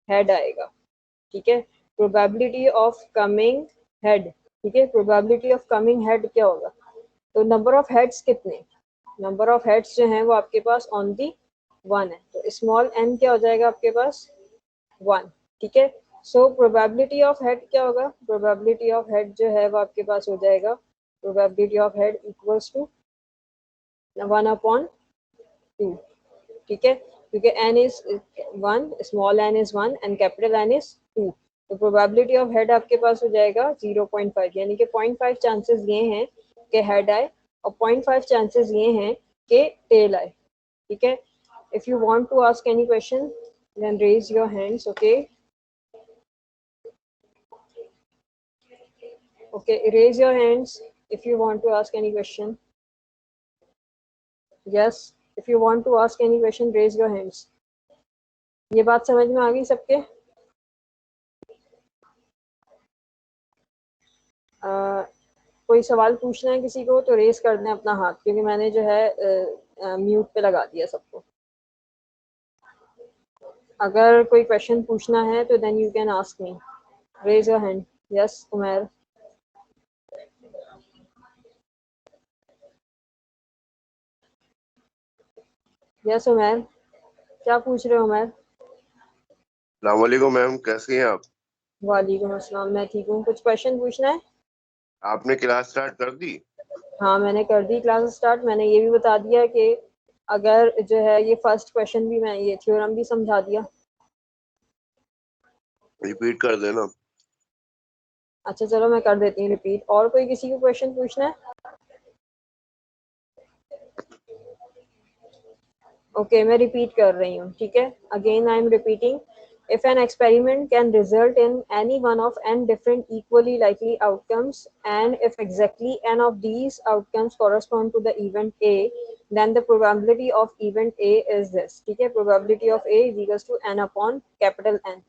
Head आएगा, ठीक है। प्रोबेबिलिटी ऑफ कमिंग हेड, ठीक है, प्रोबेबिलिटी ऑफ कमिंग हेड क्या होगा, तो नंबर ऑफ हेड्स कितने, नंबर ऑफ हेड्स जो हैं वो आपके पास ऑन दी 1 है, तो स्मॉल n क्या हो जाएगा आपके पास 1, ठीक है। सो प्रोबेबिलिटी ऑफ हेड क्या होगा, प्रोबेबिलिटी ऑफ हेड जो है वो आपके पास हो जाएगा, probability of head equals to 1/2, ठीक है, क्योंकि n is 1, small n is 1 and capital N is 2, तो प्रोबेबिलिटी ऑफ हेड आपके पास हो जाएगा 0.5, यानी कि 0.5 चांसेस ये हैं कि हेड आए और 0.5 चांसेस ये हैं कि टेल आए, ठीक है। If you want to ask any question then raise your hands, okay okay, raise your hands if you want to ask any question. Yes, if you want to ask any question raise your hands. ये बात समझ में आ गई सबके? कोई सवाल पूछना है किसी को तो रेस कर दें अपना हाथ, क्योंकि मैंने जो है म्यूट पे लगा दिया सबको। अगर कोई क्वेश्चन पूछना है तो then you can ask me, raise your hand. Yes Umar. Yes Umar, क्या पूछ रहे हो उमर? अस्सलाम वालेकुम मैम, कैसे हैं आप? वालेकुम अस्सलाम, मैं ठीक हूँ। कुछ क्वेश्चन पूछना है? आपने क्लास स्टार्ट कर दी? हाँ मैंने कर दी क्लास स्टार्ट। मैंने ये भी बता दिया कि अगर जो है ये फर्स्ट क्वेश्चन भी मैं ये थ्योरम भी समझा दिया। रिपीट कर देना। अच्छा चलो मैं कर देती हूँ रिपीट। और कोई किसी को क्वेश्चन पूछना है? ओके मैं रिपीट कर रही हूँ, ठीक है। Again I am repeating, if an experiment can result in any one of n different equally likely outcomes, and if exactly n of these outcomes correspond to the event A, then the probability of event A is this, ठीक है। probability of A is equals to n upon capital N।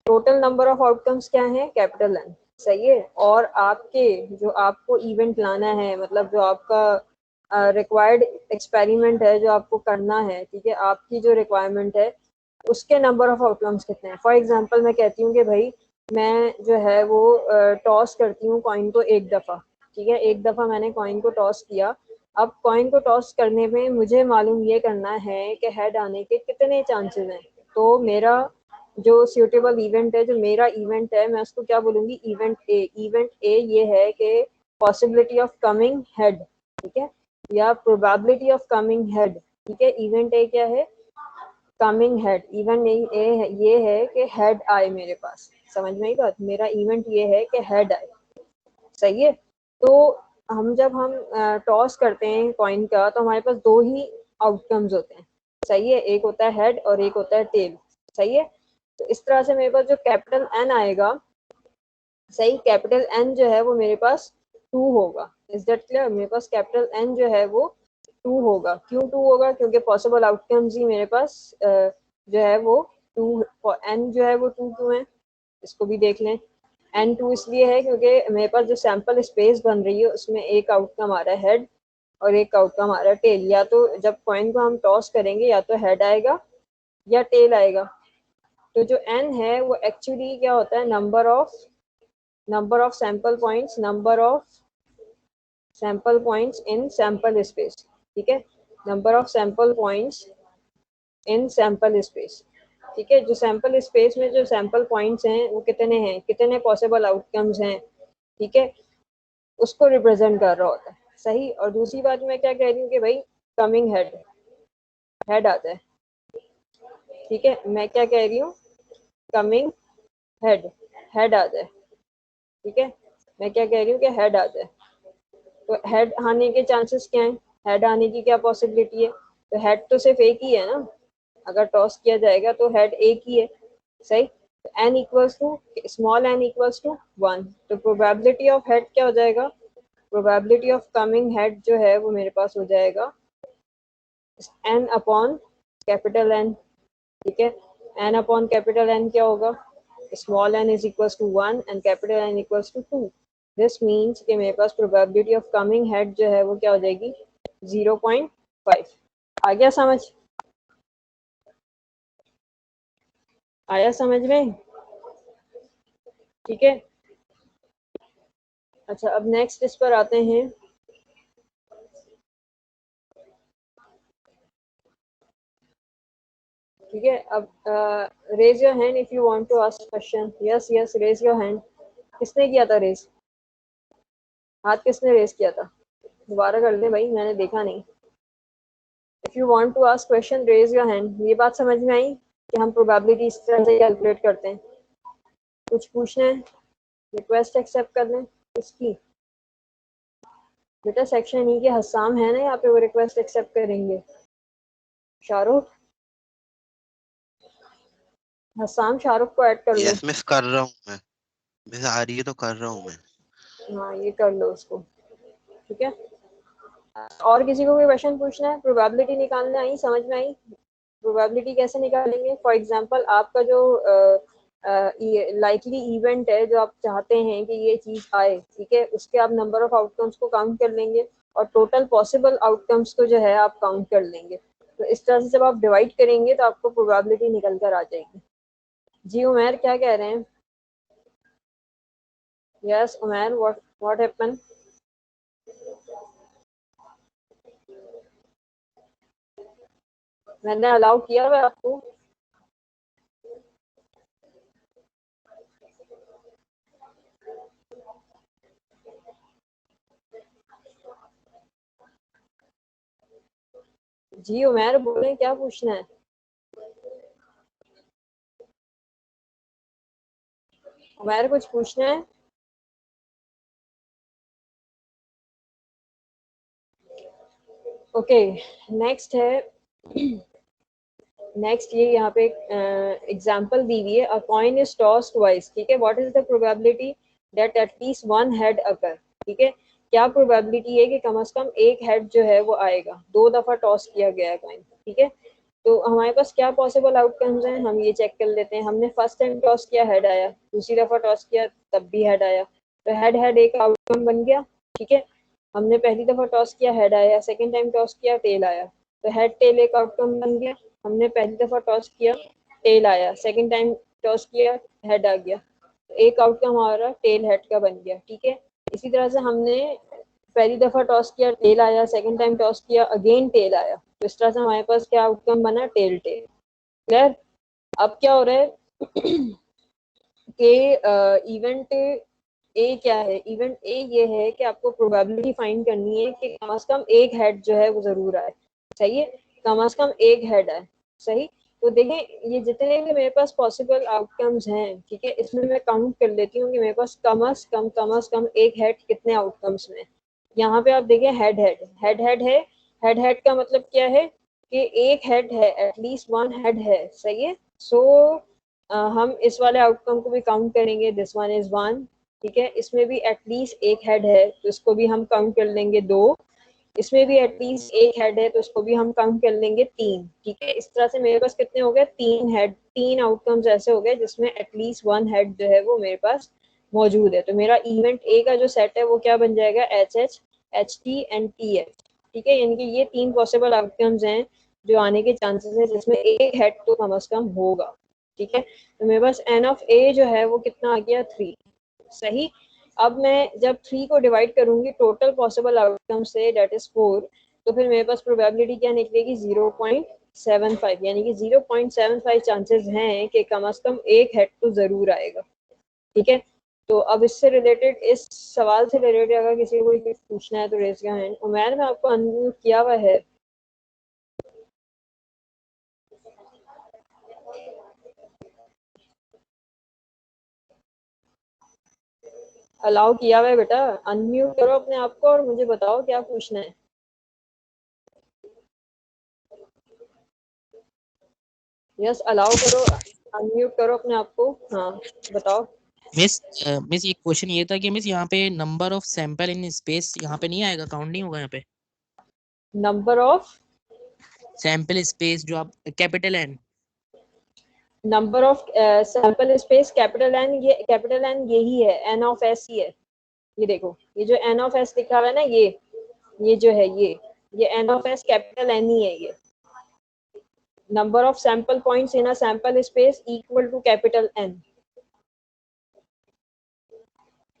Total number of outcomes क्या है, capital N, सही है। और आपके जो आपको इवेंट लाना है, मतलब जो आपका रिक्वायर्ड एक्सपेरिमेंट है जो आपको करना है, ठीक है, आपकी जो रिक्वायरमेंट है उसके नंबर ऑफ आउटकम्स कितने हैं। फॉर एग्जांपल मैं कहती हूँ कि भाई मैं जो है वो टॉस करती हूँ कॉइन को एक दफ़ा, ठीक है, एक दफ़ा मैंने कॉइन को टॉस किया। अब कॉइन को टॉस करने में मुझे मालूम ये करना है कि हेड आने के कितने चांसेस हैं। तो मेरा जो सूटेबल इवेंट है, जो मेरा इवेंट है, मैं उसको क्या बोलूँगी, इवेंट ए। इवेंट ए ये है कि पॉसिबिलिटी ऑफ कमिंग हेड, ठीक है, या प्रोबेबिलिटी ऑफ कमिंग हेड, ठीक है। इवेंट ए क्या है, कमिंग हेड। इवेंट ए ये है कि हेड आए मेरे पास, समझ में आई बात। मेरा इवेंट ये है कि हेड आए, सही है। तो जब हम टॉस करते हैं कॉइन का तो हमारे पास दो ही आउटकम्स होते हैं, सही है। एक होता है हेड और एक होता है टेल, सही है। तो इस तरह से मेरे पास जो कैपिटल एन आएगा, सही, कैपिटल एन जो है वो मेरे पास 2 होगा। Is that clear? मेरे पास कैपिटल एन जो है वो 2 होगा। क्यों 2 होगा? क्योंकि पॉसिबल आउटकम्स ही मेरे पास जो है वो 2, एन जो है वो 2 क्यों है, इसको भी देख लें। n2 इसलिए है क्योंकि मेरे पास जो सैंपल स्पेस बन रही है उसमें एक आउटकम आ रहा है हेड और एक आउटकम आ रहा है टेल। या तो जब कॉइन को हम टॉस करेंगे या तो हेड आएगा या टेल आएगा। तो जो n है वो एक्चुअली क्या होता है, number of sample points, number of sample points in sample space, ठीक है, number of sample points in sample space, ठीक है। जो सैंपल स्पेस में जो सैंपल पॉइंट्स हैं वो कितने हैं, कितने पॉसिबल आउटकम्स हैं, ठीक है, उसको रिप्रेजेंट कर रहा होता है, सही। और दूसरी बात मैं क्या कह रही हूँ कि भाई कमिंग हेड, हेड आता है, ठीक है। मैं क्या कह रही हूँ, कमिंग हेड, हेड आता है, ठीक है। मैं क्या कह रही हूँ कि हेड आता है। तो हेड आने के चांसेस क्या हैं, हेड आने की क्या पॉसिबिलिटी है, तो हेड तो सिर्फ एक ही है ना, अगर टॉस किया जाएगा तो हेड एक ही है, सही। तो n equals to small n equals to 1, तो प्रोबेबिलिटी ऑफ हेड क्या हो जाएगा, प्रोबेबिलिटी ऑफ कमिंग हेड जो है वो मेरे पास हो जाएगा n अपॉन कैपिटल N, ठीक है। n अपॉन कैपिटल N क्या होगा, small n is equals to 1 and capital N equals to 2। This means कि मेरे पास प्रोबेबिलिटी ऑफ कमिंग हेड जो है वो क्या हो जाएगी, 0.5। आ गया समझ? आया समझ में? ठीक है, अच्छा अब नेक्स्ट इस पर आते हैं। ठीक है, अब raise your hand if you want to ask question. Yes yes, raise your hand. किसने किया था रेज? हाथ किसने रेज किया था? दोबारा कर दे भाई, मैंने देखा नहीं। If you want to ask question raise your hand. ये बात समझ में आई कि हम प्रोबेबिलिटी इस तरह से कैलकुलेट करते हैं? कुछ पूछना है? रिक्वेस्ट एक्सेप्ट कर लें इसकी? बेटा सेक्शन ई के हसाम है ना यहाँ पे, वो रिक्वेस्ट एक्सेप्ट करेंगे। शाहरुख, हसाम शाहरुख को ऐड कर लो। यस मिस कर रहा हूँ मैं, मिस आ रही है तो कर रहा हूँ मैं। हाँ ये कर लो उसको। ठीक है, और किसी को कोई क्वेश्चन पूछना है? प्रोबेबिलिटी निकालना आई, समझ में आई? प्रोबेबिलिटी कैसे निकालेंगे? फॉर एग्जांपल आपका जो लाइकली इवेंट है जो आप चाहते हैं कि ये चीज आए, ठीक है, उसके आप नंबर ऑफ आउटकम्स को काउंट कर लेंगे और टोटल पॉसिबल आउटकम्स को जो है आप काउंट कर लेंगे। तो इस तरह से जब आप डिवाइड करेंगे तो आपको प्रोबेबिलिटी निकल कर आ जाएगी। जी उमैर क्या कह रहे हैं? Yes Umair, what happen? मैंने अलाउ किया हुआ आपको? जी उमैर बोले, क्या पूछना है? उमैर कुछ पूछना है? ओके, नेक्स्ट है। नेक्स्ट ये यहाँ पे एग्जांपल दी हुई है। A coin is tossed twice, ठीक है, what is the probability that at least one head occur? ठीक है, क्या प्रोबेबिलिटी है कि कम से कम एक हेड जो है वो आएगा? दो दफा टॉस किया गया है कॉइन, ठीक है, तो हमारे पास क्या पॉसिबल आउटकम्स हैं हम ये चेक कर लेते हैं। हमने फर्स्ट टाइम टॉस किया, हेड आया। दूसरी दफा टॉस किया तब भी हेड आया, तो हेड हेड एक आउटकम बन गया। ठीक है, हमने पहली दफा टॉस किया, हेड आया। सेकेंड टाइम टॉस किया, टेल आया, तो हेड टेल एक आउटकम बन गया। हमने पहली दफा टॉस किया, टेल आया। सेकंड टाइम टॉस किया, हेड आ गया, तो एक आउटकम हमारा टेल हेड का बन गया। ठीक है, इसी तरह से हमने पहली दफा टॉस किया, टेल आया। सेकंड टाइम टॉस किया, अगेन टेल आया, तो इस तरह से हमारे पास क्या आउटकम बना? Tail tail. क्लियर? अब क्या हो रहा है कि इवेंट ए क्या है? इवेंट ए ये है कि आपको प्रोबेबिलिटी फाइंड करनी है कि कम से कम एक हेड जो है वो जरूर आए। सही है, कम से कम एक हेड आए। सही, तो देखें ये जितने भी मेरे पास पॉसिबल आउटकम्स हैं, ठीक है, इसमें मैं काउंट कर लेती हूँ कि मेरे पास कम से कम एक हेड कितने आउटकम्स में। यहाँ पे आप देखें हेड हेड हेड हेड है। हेड हेड का मतलब क्या है कि एक हेड है, एटलीस्ट वन हेड है। सही है, सो हम इस वाले आउटकम को भी काउंट करेंगे। दिस वन इज वन, ठीक है, इसमें भी एटलीस्ट एक हेड है तो इसको भी हम काउंट कर लेंगे दो। इसमें भी एटलीस्ट एक हेड है तो इसको भी हम काउंट कर लेंगे तीन। ठीक है, इस तरह से मेरे पास कितने हो गए? तीन हेड, तीन आउटकम्स ऐसे हो गए जिसमें एटलीस्ट वन हेड जो है वो मेरे पास मौजूद है। तो मेरा इवेंट ए का जो सेट है वो क्या बन जाएगा? H H, H T and T H. ठीक है, यानी कि ये तीन पॉसिबल आउटकम्स हैं जो आने के चांसेस है जिसमें एक हेड तो कम से कम होगा। ठीक है, तो मेरे पास एन ऑफ ए जो है वो कितना आ गया? 3। सही, अब मैं जब 3 को डिवाइड करूंगी टोटल पॉसिबल आउटकम से, डेट इज 4, तो फिर मेरे पास प्रोबेबिलिटी क्या निकलेगी? 0.75, यानी कि 0.75 चांसेस हैं कि कम से कम एक हेड तो जरूर आएगा। ठीक है, तो अब इससे रिलेटेड, इस सवाल से रिलेटेड अगर किसी को कुछ पूछना है तो रेज योर हैंड। उमैर में आपको अनम्यूट किया हुआ है। अलाउ किया हुआ है बेटा, अनम्यूट करो अपने आप को और मुझे बताओ क्या पूछना है। यस, अलाउ करो, अनम्यूट करो अपने आप को। हाँ बताओ। मिस मिस एक क्वेश्चन ये था कि मिस यहाँ पे number of sample in space यहाँ पे नहीं आएगा, काउंट नहीं होगा यहाँ पे? नंबर ऑफ सैंपल स्पेस जो आप capital N, number of sample space capital N, ये कैपिटल एन यही है, एन ऑफ एस ही है। ये देखो, ये जो एन ऑफ एस लिखा हुआ है ना, ये जो है ये n of s capital n ही है ये। number of sample points in a sample space equal to capital N.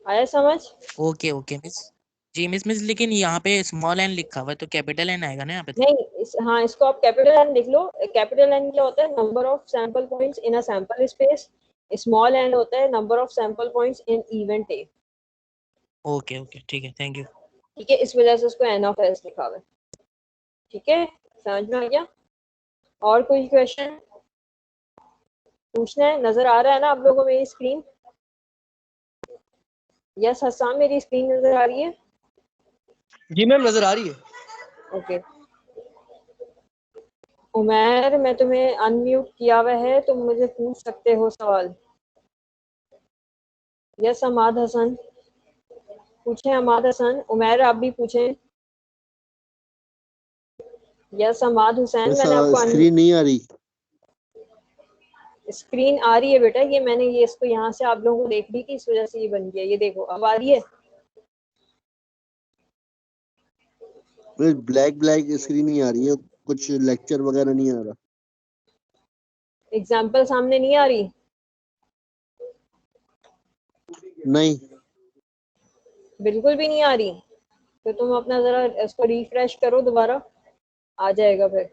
आया समझ? Okay okay miss. जी मिस लेकिन यहाँ पे स्मॉल एन लिखा हुआ है तो कैपिटल एन आएगा ना यहाँ पे तो? नहीं हाँ, इसको आप कैपिटल एन लिख लो। कैपिटल एन क्या होता है? Number of sample points in a sample space. Small n होता है number of sample points in event A. Okay okay ठीक है, थैंक यू। ठीक है, इस वजह से उसको एन ऑफ एस लिखा हुआ है। ठीक है, समझ में आ गया? और कोई क्वेश्चन पूछना है? नजर आ रहा है ना आप लोगों को मेरी स्क्रीन? यस हसाम, मेरी स्क्रीन नजर आ रही है? जी मैम नजर आ रही है। ओके उमैर, मैं तुम्हें अनम्यूट किया हुआ है, तुम मुझे पूछ सकते हो सवाल। यस अमाद हसन, पूछें अमाद हसन। उमैर आप भी पूछें। यस अमाद हुसैन, मैंने आपको स्क्रीन नहीं आ रही। स्क्रीन आ रही है बेटा, ये मैंने ये इसको यहाँ से आप लोगों को देख ली थी, इस वजह से ये बन गया। ये देखो अब आ रही है। ब्लैक ब्लैक स्क्रीन नहीं आ रही है, कुछ लेक्चर वगैरह नहीं आ रहा। एग्जाम्पल सामने नहीं आ रही? नहीं बिल्कुल भी नहीं आ रही? तो तुम अपना जरा इसको रिफ्रेश करो, दोबारा आ जाएगा फिर।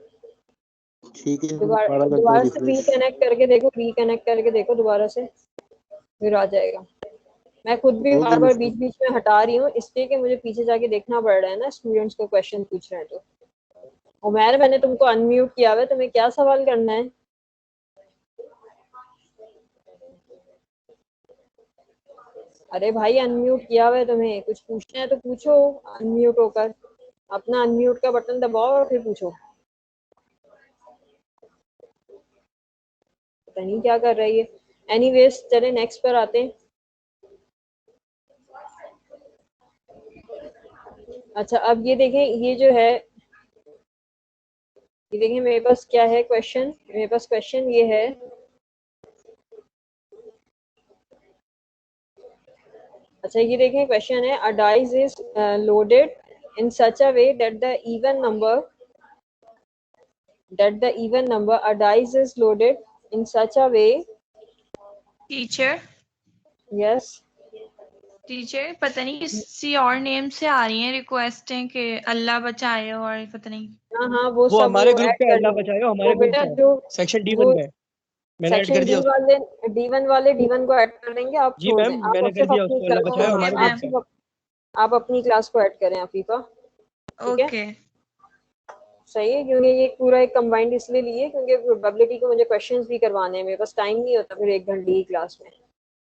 ठीक है, दोबारा करता दोबारा हूँ से रिफ्रेश। रिकनेक्ट करके देखो, रिकनेक्ट करके देखो दोबारा से, फिर आ जाएगा। मैं खुद भी ओके बार बार मिस। बीच बीच में हटा रही हूँ, इसलिए कि मुझे पीछे जाके देखना पड़ रहा है ना, स्टूडेंट्स को क्वेश्चन पूछ रहे हैं तो। उमैर, मैंने तुमको अनम्यूट किया हुआ है, तुम्हें क्या सवाल करना है? अरे भाई अनम्यूट किया हुआ है तुम्हें, कुछ पूछना है तो पूछो अनम्यूट होकर। अपना अनम्यूट का बटन दबाओ और फिर पूछो। पता नहीं क्या कर रही है। एनीवेज चले नेक्स्ट पर आते हैं। अच्छा अब ये देखें, ये जो है, ये देखें मेरे पास क्या है क्वेश्चन। मेरे पास क्वेश्चन ये है, अच्छा ये देखें क्वेश्चन है, अ dice is loaded in such a way that the even number a dice is loaded in such a way। Teacher yes teacher पता नहीं किसी और नेम से आ रही हैं रिक्वेस्टें कि अल्लाह बचाए और पता नहीं। हाँ हाँ वो वो सब हमारे वो ग्रुप ऐड पे कर अल्लाह लो। बचाए, हमारे वो ग्रुप बेटा पे जो सेक्शन वो D1 में मैंने ऐड सेक्शन कर दिया उसको। D1 वाले D1 को ऐड कर देंगे, आप जी छोड़ मैम दें। आप मैंने अब कर सिर्फ दिया अपनी उसको, अल्लाह क्लास, बचाए ओके हमारे मैम, ग्रुप पे। आप अपनी क्लास को ऐड करें अफीफा। ठीक है, ओके सही है, क्योंकि ये पूरा एक कंबाइंड इसलिए लिए क्योंकि प्रोबेबिलिटी को मुझे क्वेश्चंस भी करवाने हैं, मेरे पास टाइम नहीं होता फिर 1 घंटे की क्लास में।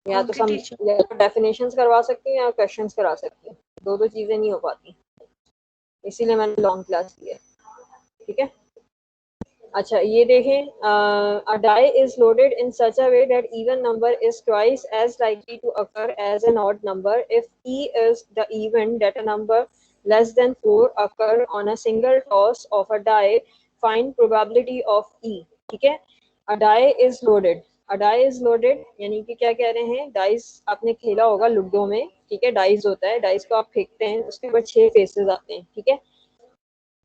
या तो ओके सम टीचर। या तो डेफिनेशंस करवा सकती हूँ या क्वेश्चंस करा सकती हूँ, दो चीजें नहीं हो पाती, इसीलिए मैंने लॉन्ग क्लास ली है। ठीक है, अच्छा ये देखें, a die is loaded in such a way that even number is twice as likely to occur as an odd number if E is the event that a number less than 4 occur on a single toss of a die. Find probability of E। ठीक है, a die is loaded, a die is loaded यानी कि क्या कह रहे हैं, dice आपने खेला होगा लूडो में। ठीक है, डाइस होता है, डाइस को आप फेंकते हैं, उसके ऊपर 6 फेसेस आते हैं। ठीक है,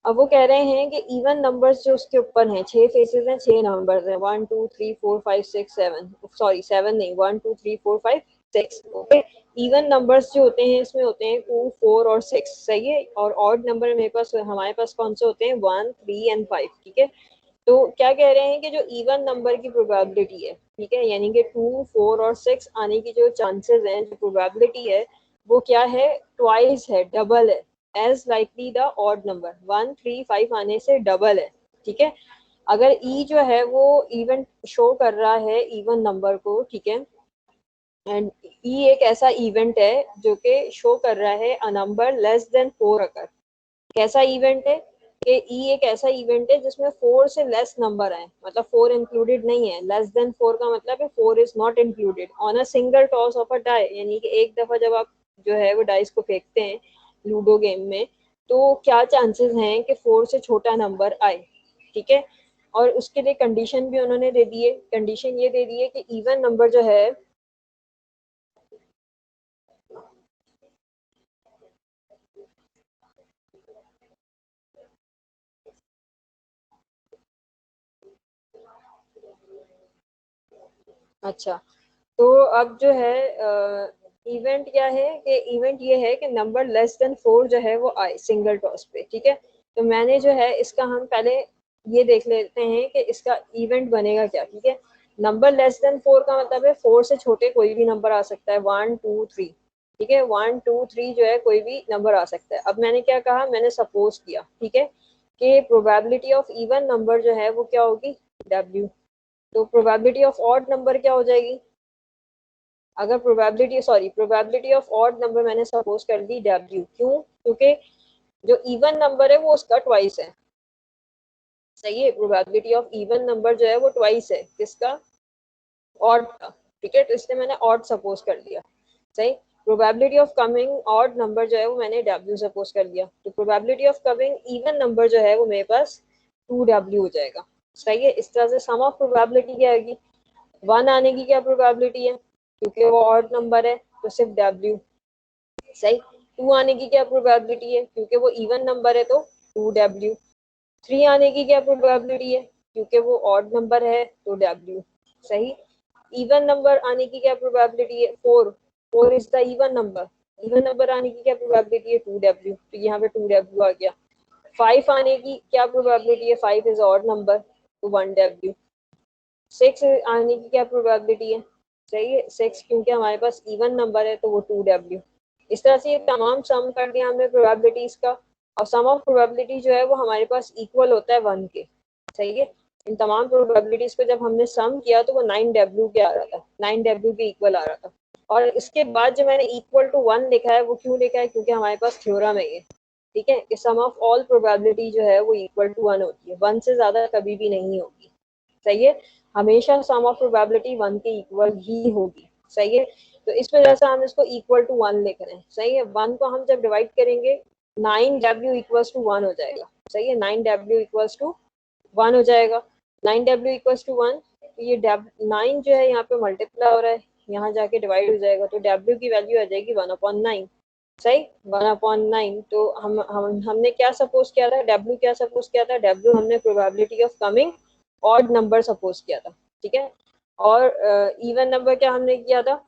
अब वो कह रहे हैं कि इवन नंबर्स जो उसके ऊपर हैं, 6 फेसेस हैं, 6 नंबर्स हैं, 1 2 3 4 5 6 7, सॉरी 7 नहीं, 1 2 3 4 5 6। ओके, इवन नंबर्स जो होते हैं इसमें होते हैं 2 4 और 6, सही है। और ऑड नंबर मेरे पास, हमारे पास कौन से होते हैं, 1 3 एंड 5। ठीक है, तो क्या कह रहे हैं कि जो इवन नंबर की प्रोबेबिलिटी है, ठीक है, यानी कि 2 4 और 6 आने की जो चांसेस हैं, जो प्रोबेबिलिटी है, वो क्या है, ट्वाइस है, डबल है, as likely the odd number, 1 3 5 आने से डबल है। ठीक है, अगर ई जो है वो इवन शो कर रहा है इवन नंबर को, ठीक है, एंड ई एक ऐसा इवेंट है जो कि शो कर रहा है अ नंबर लेस देन 4 अगर। कैसा इवेंट है कि ई एक ऐसा इवेंट है जिसमें 4 से लेस नंबर आए, मतलब 4 इंक्लूडेड नहीं है, लेस देन 4 का मतलब है 4 is not included on a single toss of a die, यानी कि एक दफा जब आप जो है वो डाइस को फेंकते हैं लूडो गेम में, तो क्या चांसेस हैं कि 4 से छोटा नंबर आए। ठीक है, और उसके लिए कंडीशन भी उन्होंने दे दी है, कंडीशन ये दे दी है कि इवन नंबर जो है अच्छा, तो अब जो है इवेंट क्या है कि इवेंट ये है कि नंबर लेस देन 4 जो है वो आए सिंगल टॉस पे, ठीक है। तो मैंने जो है इसका हम पहले ये देख लेते हैं कि इसका इवेंट बनेगा क्या, ठीक है। नंबर लेस देन 4 का मतलब है 4 से छोटे कोई भी नंबर आ सकता है, 1 2 3, ठीक है। 1 2 3 जो है कोई भी नंबर आ सकता है। अब मैंने क्या कहा, मैंने सपोज किया, ठीक है, कि प्रोबेबिलिटी ऑफ इवन नंबर जो है वो क्या होगी, W। तो प्रोबेबिलिटी ऑफ ऑड नंबर क्या हो जाएगी, अगर प्रोबेबिलिटी ऑफ ऑड नंबर मैंने सपोज कर दी W, क्यों, क्योंकि जो इवन नंबर है वो उसका ट्वाइस है, सही है। प्रोबेबिलिटी ऑफ इवन नंबर जो है वो ट्वाइस है किसका, ऑड का, ठीक है। तो इसलिए मैंने ऑड सपोज कर दिया, सही। Probability of coming odd number जो है वो मैंने W सपोज कर दिया। तो probability of coming even number जो है वो मेरे पास 2W हो जाएगा, सही है। इस तरह से सम ऑफ प्रोबेबिलिटी क्या आएगी, 1 आने की क्या प्रोबेबिलिटी है, क्योंकि वो ऑड नंबर है तो सिर्फ W, सही। 2 आने की क्या प्रोबेबिलिटी है, क्योंकि वो इवन नंबर है तो 2W। 3 आने की क्या प्रोबेबिलिटी है, क्योंकि वो ऑड नंबर है तो W, सही। इवन नंबर आने की क्या प्रोबेबिलिटी है, 4 is the even number, even number आने की क्या प्रोबेबिलिटी है, 2W, तो यहाँ पे 2W आ गया। 5 आने की क्या प्रोबेबिलिटी है, 5 इज ऑड नंबर तो 1W। 6 आने की क्या प्रोबेबिलिटी है, सही है, 6 क्योंकि हमारे पास इवन नंबर है तो वो 2W। इस तरह से ये तमाम सम कर दिया हमने प्रोबेबिलिटीज का, और सम ऑफ प्रोबेबिलिटी जो है वो हमारे पास इक्वल होता है 1 के, सही है। इन तमाम प्रोबेबिलिटीज को जब हमने सम किया तो वो 9W के आ रहा था, 9W के इक्वल आ रहा था। और इसके बाद जो मैंने इक्वल टू 1 लिखा है वो क्यों लिखा है, क्योंकि हमारे पास थ्योरम है ये, ठीक है, कि सम ऑफ ऑल प्रोबेबिलिटी जो है वो इक्वल टू 1 होती है, 1 से ज्यादा कभी भी नहीं होगी, सही है। हमेशा सम ऑफ प्रोबेबिलिटी 1 के इक्वल ही होगी, सही है। तो इस वजह से हम इसको इक्वल टू 1 लिख रहे हैं, सही है। 1 को हम जब डिवाइड करेंगे 9W इक्वल्स टू 1 हो जाएगा, सही है। 9W इक्वल्स टू 1 हो जाएगा, 9W इक्वल्स टू 1। तो ये 9 जो है यहाँ पे मल्टीप्लाई हो रहा है, यहाँ जाके डिवाइड हो जाएगा, तो W की वैल्यू आ जाएगी 1/9, सही, 1/9। तो हमने क्या सपोज किया था, W क्या सपोज किया था, W हमने probability of coming odd number suppose किया था, ठीक है। और इवन नंबर क्या हमने किया था,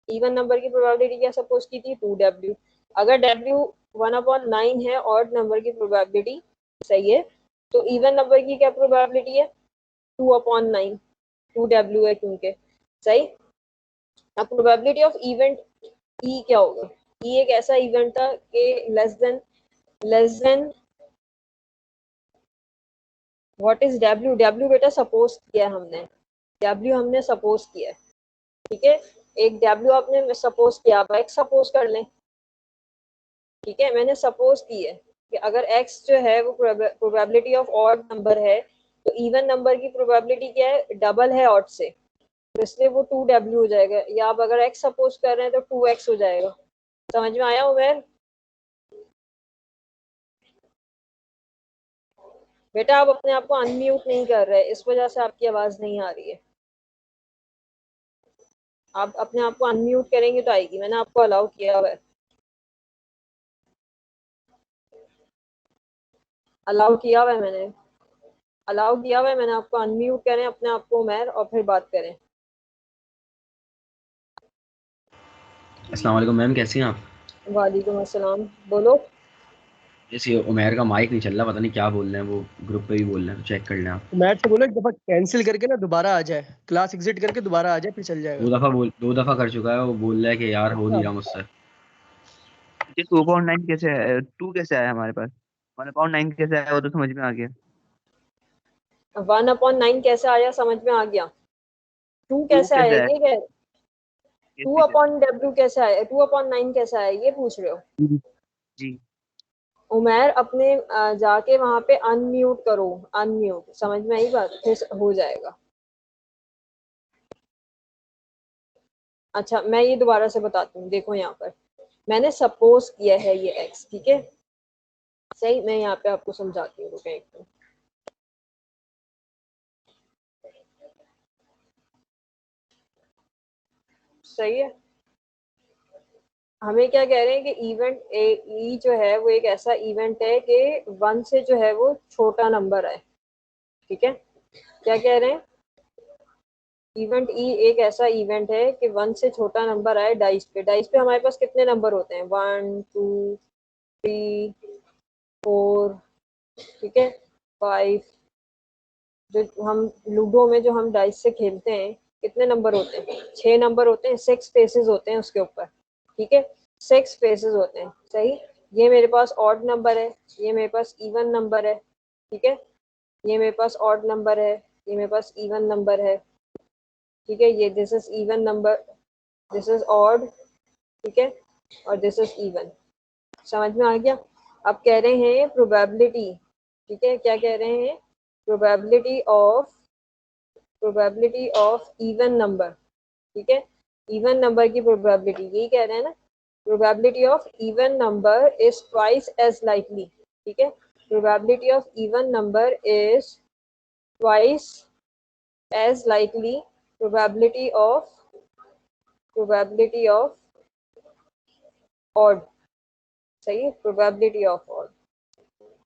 इवन नंबर की प्रोबेबिलिटी क्या सपोज की थी, 2W। अगर W 1/9 है ऑड नंबर की प्रोबेबिलिटी, सही है, तो इवन नंबर की क्या प्रोबेबिलिटी है, 2/9, 2W है क्योंकि, सही। अब प्रोबेबिलिटी ऑफ इवेंट E क्या होगा, E एक ऐसा इवेंट था कि less than what is W, W बेटा सपोज किया है हमने, W हमने सपोज किया है, ठीक है। एक W आपने सपोज किया, आप X सपोज कर लें, ठीक है। मैंने सपोज की है कि अगर X जो है वो प्रोबेबिलिटी ऑफ ऑड नंबर है तो इवन नंबर की प्रोबेबिलिटी क्या है, डबल है ऑड से, तो इसलिए वो 2W हो जाएगा। या आप अगर X सपोज कर रहे हैं तो 2X हो जाएगा। समझ में आया उमर? बेटा आप अपने आप को अनम्यूट नहीं कर रहे, इस वजह से आपकी आवाज नहीं आ रही है। आप अपने आप को अनम्यूट करेंगे तो आएगी, मैंने आपको अलाउ किया हुआ है, अलाउ किया हुआ है मैंने, अलाउ किया हुआ है मैंने आपको, अनम्यूट करें अपने आप को उमर और फिर बात करें। अस्सलाम वालेकुम मैम, कैसी हैं आप? वालेकुम अस्सलाम, बोलो। जैसे उमैर का माइक नहीं चल रहा, पता नहीं क्या बोल रहे हैं, वो ग्रुप पे भी बोल रहे हैं, तो चेक कर लें आप। मैट से बोलो एक दफा कैंसिल करके ना दोबारा आ जाए, क्लास एग्जिट करके दोबारा आ जाए फिर चल जाएगा। 2 दफा कर चुका है, वो बोल रहा है कि यार हो नहीं अच्छा, रहा मुझसे। ये 2/9 कैसे है, 2 कैसे आया हमारे पास, 1/9 कैसे आया वो तो समझ में आ गया। 1/9 कैसे आया समझ में आ गया, 2 2 कैसे आया कैसे आया, ये कह, 2/W कैसे आया, 2/9 कैसे आया ये पूछ रहे हो। जी उमैर अपने जाके वहां पे अनम्यूट करो, अनम्यूट, समझ में आई बात, फिर हो जाएगा। अच्छा मैं ये दोबारा से बताती हूँ, देखो यहाँ पर मैंने सपोज किया है ये X, ठीक है, सही। मैं यहाँ पे आपको समझाती हूँ, रुके एक मिनट। सही है, हमें क्या कह रहे हैं कि इवेंट ई जो है वो एक ऐसा इवेंट है कि 1 से जो है वो छोटा नंबर है, ठीक है। क्या कह रहे हैं, इवेंट ई एक ऐसा इवेंट है कि 1 से छोटा नंबर आए डाइस पे। डाइस पे हमारे पास कितने नंबर होते हैं? 1 2 3 4, ठीक है, 5। जो हम लूडो में जो हम डाइस से खेलते हैं कितने नंबर होते हैं? 6 नंबर होते हैं। 6 फेसेस होते हैं उसके ऊपर, ठीक है, 6 फेसेस होते हैं। सही, ये मेरे पास ऑड नंबर है, ये मेरे पास इवन नंबर है, ठीक है, ये मेरे पास ऑड नंबर है, ये मेरे पास इवन नंबर है, ठीक है, ये this is even number, this is odd, ठीक है, और दिस इज इवन। समझ में आ गया? अब कह रहे हैं प्रोबेबिलिटी, ठीक है, क्या कह रहे हैं? प्रोबेबिलिटी ऑफ इवन नंबर, ठीक है, इवन नंबर की प्रोबेबिलिटी, यही कह रहे हैं ना, probability of even number is twice as likely, ठीक है, probability of even number is twice as likely probability of odd. सही है, प्रोबेबिलिटी ऑफ ऑड,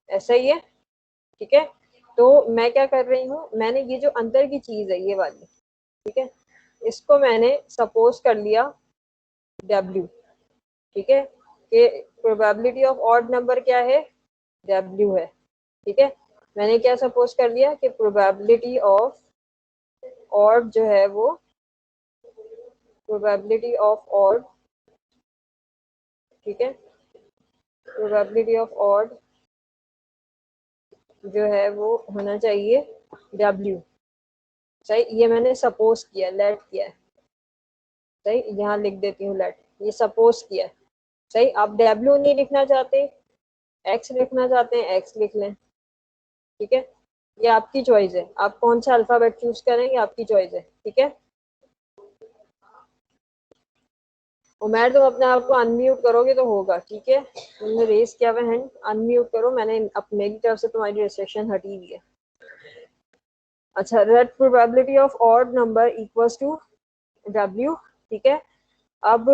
ऐसा ही है, ठीक है। तो मैं क्या कर रही हूँ, मैंने ये जो अंदर की चीज है ये वाली, ठीक है, इसको मैंने सपोज कर लिया W, ठीक है, कि प्रोबेबिलिटी ऑफ ऑड नंबर क्या है? W है, ठीक है। मैंने क्या सपोज कर लिया कि प्रोबेबिलिटी ऑफ ऑड जो है वो, प्रोबेबिलिटी ऑफ ऑड, ठीक है, प्रोबेबिलिटी ऑफ ऑड जो है वो होना चाहिए W। सही, ये मैंने सपोज किया, लेट किया है। सही, यहाँ लिख देती हूँ लेट, ये सपोज किया है। सही, आप W नहीं लिखना चाहते, X लिखना चाहते हैं, X लिख लें, ठीक है, ये आपकी चॉइस है, आप कौन सा अल्फाबेट चूज करेंगे, आपकी चॉइस है, ठीक है। उमर, तुम अपने आप को अनम्यूट करोगे तो होगा, ठीक है, तुमने रेस किया हुआ हैंड, अनम्यूट करो, मैंने अपने की तरफ से तुम्हारी रिस्ट्रिक्शन हटी हुई है। अच्छा, that probability of odd number equals to W, ठीक है। अब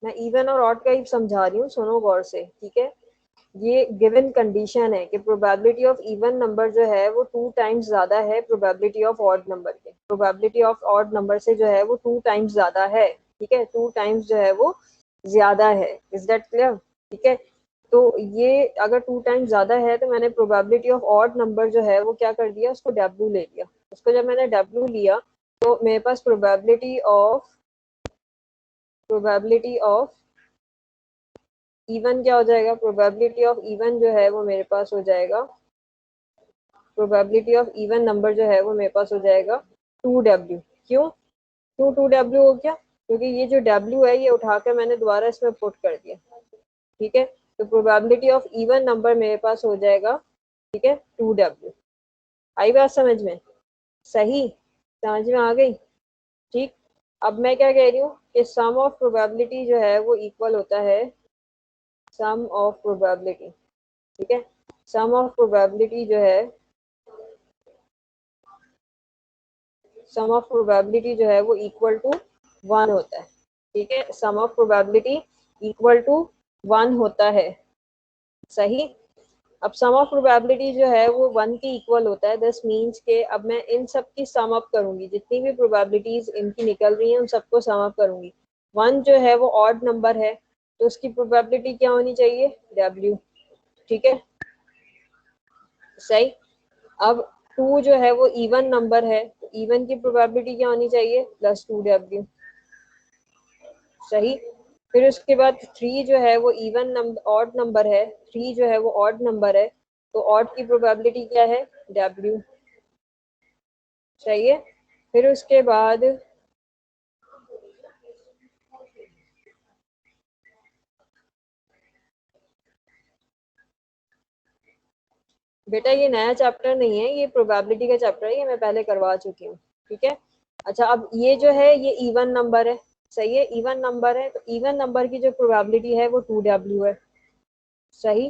मैं इवन और ऑड का ही समझा रही हूँ, सुनो गौर से, ठीक है। ये गिवन कंडीशन है कि प्रोबेबिलिटी ऑफ इवन नंबर जो है वो 2 टाइम्स ज्यादा है प्रोबेबिलिटी ऑफ ऑड नंबर के। प्रोबेबिलिटी ऑफ ऑड नंबर से जो है वो 2 टाइम्स ज्यादा है, ठीक है, 2 टाइम्स जो है वो ज्यादा है। Is that clear? ठीक है, तो ये अगर 2 टाइम्स ज्यादा है तो मैंने प्रोबेबिलिटी ऑफ ऑड नंबर जो है वो क्या कर दिया, उसको W ले लिया। उसको जब मैंने W लिया तो मेरे पास प्रोबेबिलिटी ऑफ इवन क्या हो जाएगा? प्रोबेबिलिटी ऑफ इवन जो है वो मेरे पास हो जाएगा, प्रोबेबिलिटी ऑफ इवन नंबर जो है वो मेरे पास हो जाएगा 2W। क्यों 2W हो गया? क्योंकि ये जो W है ये उठाकर मैंने दोबारा इसमें पुट कर दिया, ठीक है। तो प्रोबेबिलिटी ऑफ इवन नंबर मेरे पास हो जाएगा, ठीक है, 2W। आई बात समझ में? सही, समझ में आ गई? ठीक, अब मैं क्या कह रही हूँ कि सम ऑफ प्रोबेबिलिटी जो है वो इक्वल होता है सम ऑफ प्रोबेबिलिटी, ठीक है, सम ऑफ प्रोबेबिलिटी जो है, सम ऑफ प्रोबेबिलिटी जो है वो इक्वल टू 1 होता है, ठीक है, सम ऑफ प्रोबेबिलिटी इक्वल टू 1 होता है। सही, अब सम ऑफ प्रोबेबिलिटी जो है वो 1 के इक्वल होता है। दिस मीन्स के अब मैं इन सब की सम अप करूंगी, जितनी भी प्रोबेबिलिटीज इनकी निकल रही हैं उन सबको सम अप करूंगी। 1 जो है वो ऑड नंबर है तो उसकी प्रोबेबिलिटी क्या होनी चाहिए? W, ठीक है, सही। अब 2 जो है वो इवन नंबर है तो इवन की प्रोबेबिलिटी क्या होनी चाहिए? +2W, सही। फिर उसके बाद 3 जो है वो इवन नंबर, ऑड नंबर है, 3 जो है वो ऑड नंबर है तो ऑड की प्रोबेबिलिटी क्या है? W, सही है। फिर उसके बाद बेटा ये नया चैप्टर नहीं है, ये प्रोबेबिलिटी का चैप्टर है, ये मैं पहले करवा चुकी हूँ, ठीक है। अच्छा, अब ये जो है ये इवन नंबर है, सही है, इवन नंबर है तो इवन नंबर की जो प्रोबेबिलिटी है वो 2W है, सही।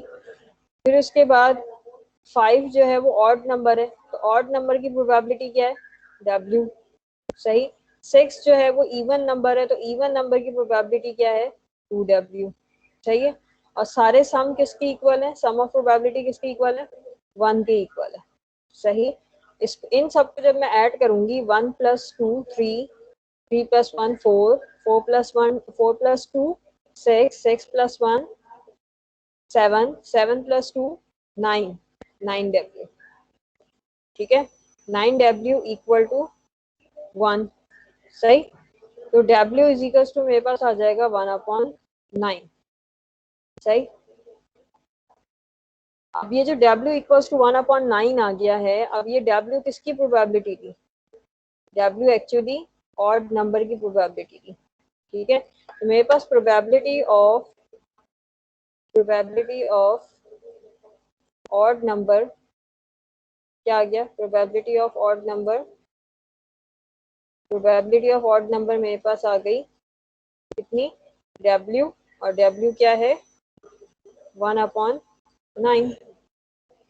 फिर उसके बाद 5 जो है वो ऑड नंबर है तो ऑड नंबर की प्रोबेबिलिटी क्या है? W, सही। 6 जो है वो इवन नंबर है तो इवन नंबर की प्रोबेबिलिटी क्या है? 2W, सही है। और सारे सम किसके इक्वल है? सम ऑफ प्रोबेबिलिटी किसके इक्वल है? 1 के इक्वल है, सही। इन सब को जब मैं ऐड करूंगी 1 + 2 3, 3 + 1 4, 4 + 1 4 + 2 6, 6 + 1 7, 7 + 2 9, 9W। ठीक है, 9W = 1। सही, तो W = मेरे पास आ जाएगा 1/9। सही, अब ये जो W = 1/9 आ गया है, अब ये W किसकी प्रोबेबिलिटी थी? W एक्चुअली ऑड नंबर की प्रोबेबिलिटी थी। ठीक है, तो मेरे पास प्रोबेबिलिटी ऑफ ऑड नंबर क्या आ गया? प्रोबेबिलिटी ऑफ ऑड नंबर मेरे पास आ गई कितनी? W, और W क्या है? 1/9।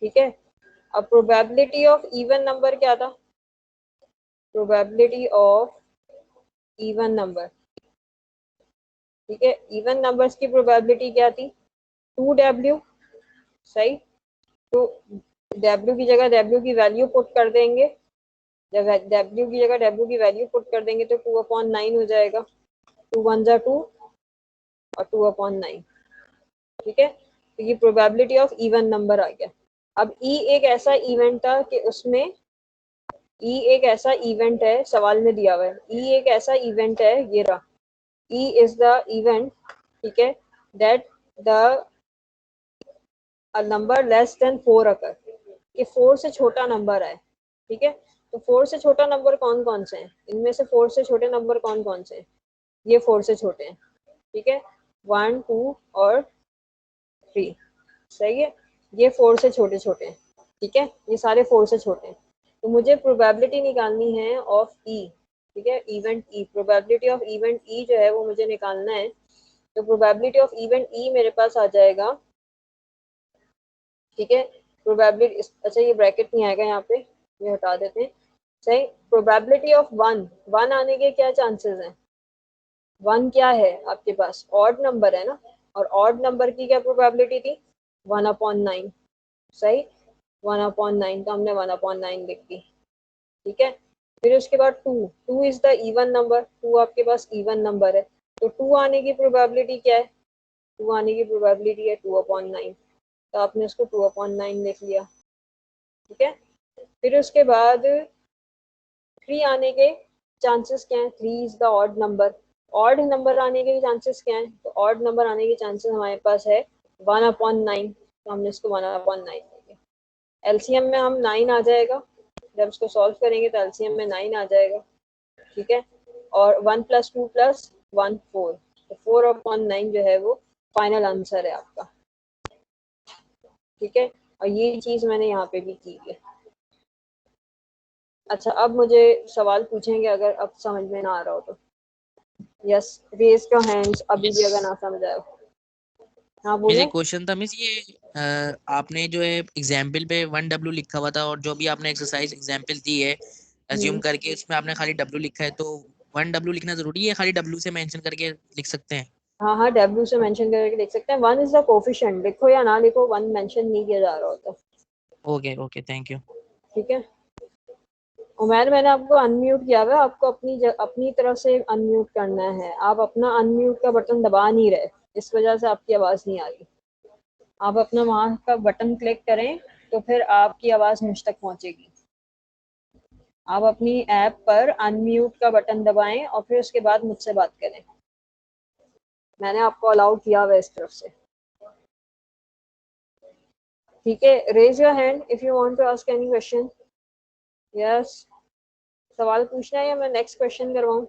ठीक है, अब प्रोबेबिलिटी ऑफ इवन नंबर क्या था? प्रोबेबिलिटी ऑफ इवन नंबर, ठीक है, इवन नंबर्स की प्रोबेबिलिटी क्या थी? 2W। सही, तो W की जगह W की वैल्यू पुट कर देंगे, जब W की जगह W की वैल्यू पुट कर देंगे तो 2/9 हो जाएगा। 2 × 1 = 2 और 2/9। ठीक है, तो ये प्रोबेबिलिटी ऑफ इवन नंबर आ गया। अब E एक ऐसा इवेंट था कि उसमें E एक ऐसा इवेंट है, सवाल में दिया हुआ है, E एक ऐसा इवेंट है, ये रहा, E इज द इवेंट, ठीक है, that the number less than 4 अकर, कि 4 से छोटा नंबर है। ठीक है, तो 4 से छोटा नंबर कौन कौन से हैं? इनमें से 4 से छोटे नंबर कौन कौन से हैं? ये 4 से छोटे हैं। ठीक है, 1 2 और 3। सही है, ये 4 से छोटे छोटे हैं। ठीक है, ये सारे 4 से छोटे हैं। तो मुझे प्रोबेबिलिटी निकालनी है ऑफ ई। ठीक है, event E, probability of event E जो है वो मुझे निकालना है। तो प्रोबेबिलिटी ऑफ इवेंट ई मेरे पास आ जाएगा, ठीक है, प्रोबेबिलिटी, अच्छा ये ब्रैकेट नहीं आएगा यहाँ पे, ये हटा देते हैं। सही, प्रोबेबिलिटी ऑफ 1 आने के क्या चांसेस हैं? 1 क्या है आपके पास? ऑड नंबर है ना, और ऑड नंबर की क्या प्रोबेबिलिटी थी? 1/9। सही, 1/9, तो हमने 1/9 लिख दी। ठीक है, फिर उसके बाद 2 इज द इवन नंबर, 2 आपके पास इवन नंबर है, तो 2 आने की प्रोबेबिलिटी क्या है? 2 आने की प्रोबेबिलिटी है 2/9, तो आपने उसको 2/9 लिख लिया। ठीक है, फिर उसके बाद 3 आने के चांसेस क्या हैं? 3 is the odd number, odd number आने के चांसेस क्या हैं? तो ऑड नंबर आने के चांसेस हमारे पास है 1/9, तो हमने इसको 1/9 लिया। एलसीएम में हम 9 आ जाएगा, जब इसको सॉल्व करेंगे तो एलसीएम में 9 आ जाएगा। ठीक है, और 1 + 2 + 1 4, तो 4/9 जो है वो फाइनल आंसर है आपका। ठीक है, और ये चीज मैंने यहाँ पे भी की है। अच्छा, अब मुझे सवाल पूछेंगे अगर अब समझ में ना आ रहा हो तो। यस, रेज योर हैंड्स अभी भी अगर ना समझ आए। हाँ मिस बोले। एक क्वेश्चन था मिस, ये आपने जो है एग्जाम्पल पे 1W लिखा हुआ था, और जो भी आपने एक्सरसाइज एग्जाम्पल दी है अज्यूम करके, उसमें आपने खाली W लिखा है, तो 1W लिखना जरूरी है? खाली W से मेंशन करके लिख सकते हैं? हाँ हाँ, W से मेंशन करके लिख सकते हैं। 1 इज द कोफिशिएंट, लिखो या ना लिखो, 1 मेंशन नहीं किया जा रहा होता। Okay okay, thank you. ठीक है, उमैर मैंने आपको अनम्यूट किया हुआ है, आपको अपनी तरफ से अनम्यूट करना है। आप अपना अनम्यूट का बटन दबा नहीं रहे, इस वजह से आपकी आवाज़ नहीं आ रही। आप अपना वहाँ का बटन क्लिक करें तो फिर आपकी आवाज़ मुझ तक पहुँचेगी। आप अपनी ऐप पर अनम्यूट का बटन दबाएं और फिर उसके बाद मुझसे बात करें। मैंने आपको अलाउ किया हुआ है इस तरफ से। ठीक है, raise your hand if you want to ask any question. Yes, सवाल पूछना है या मैं नेक्स्ट क्वेश्चन करवाऊं?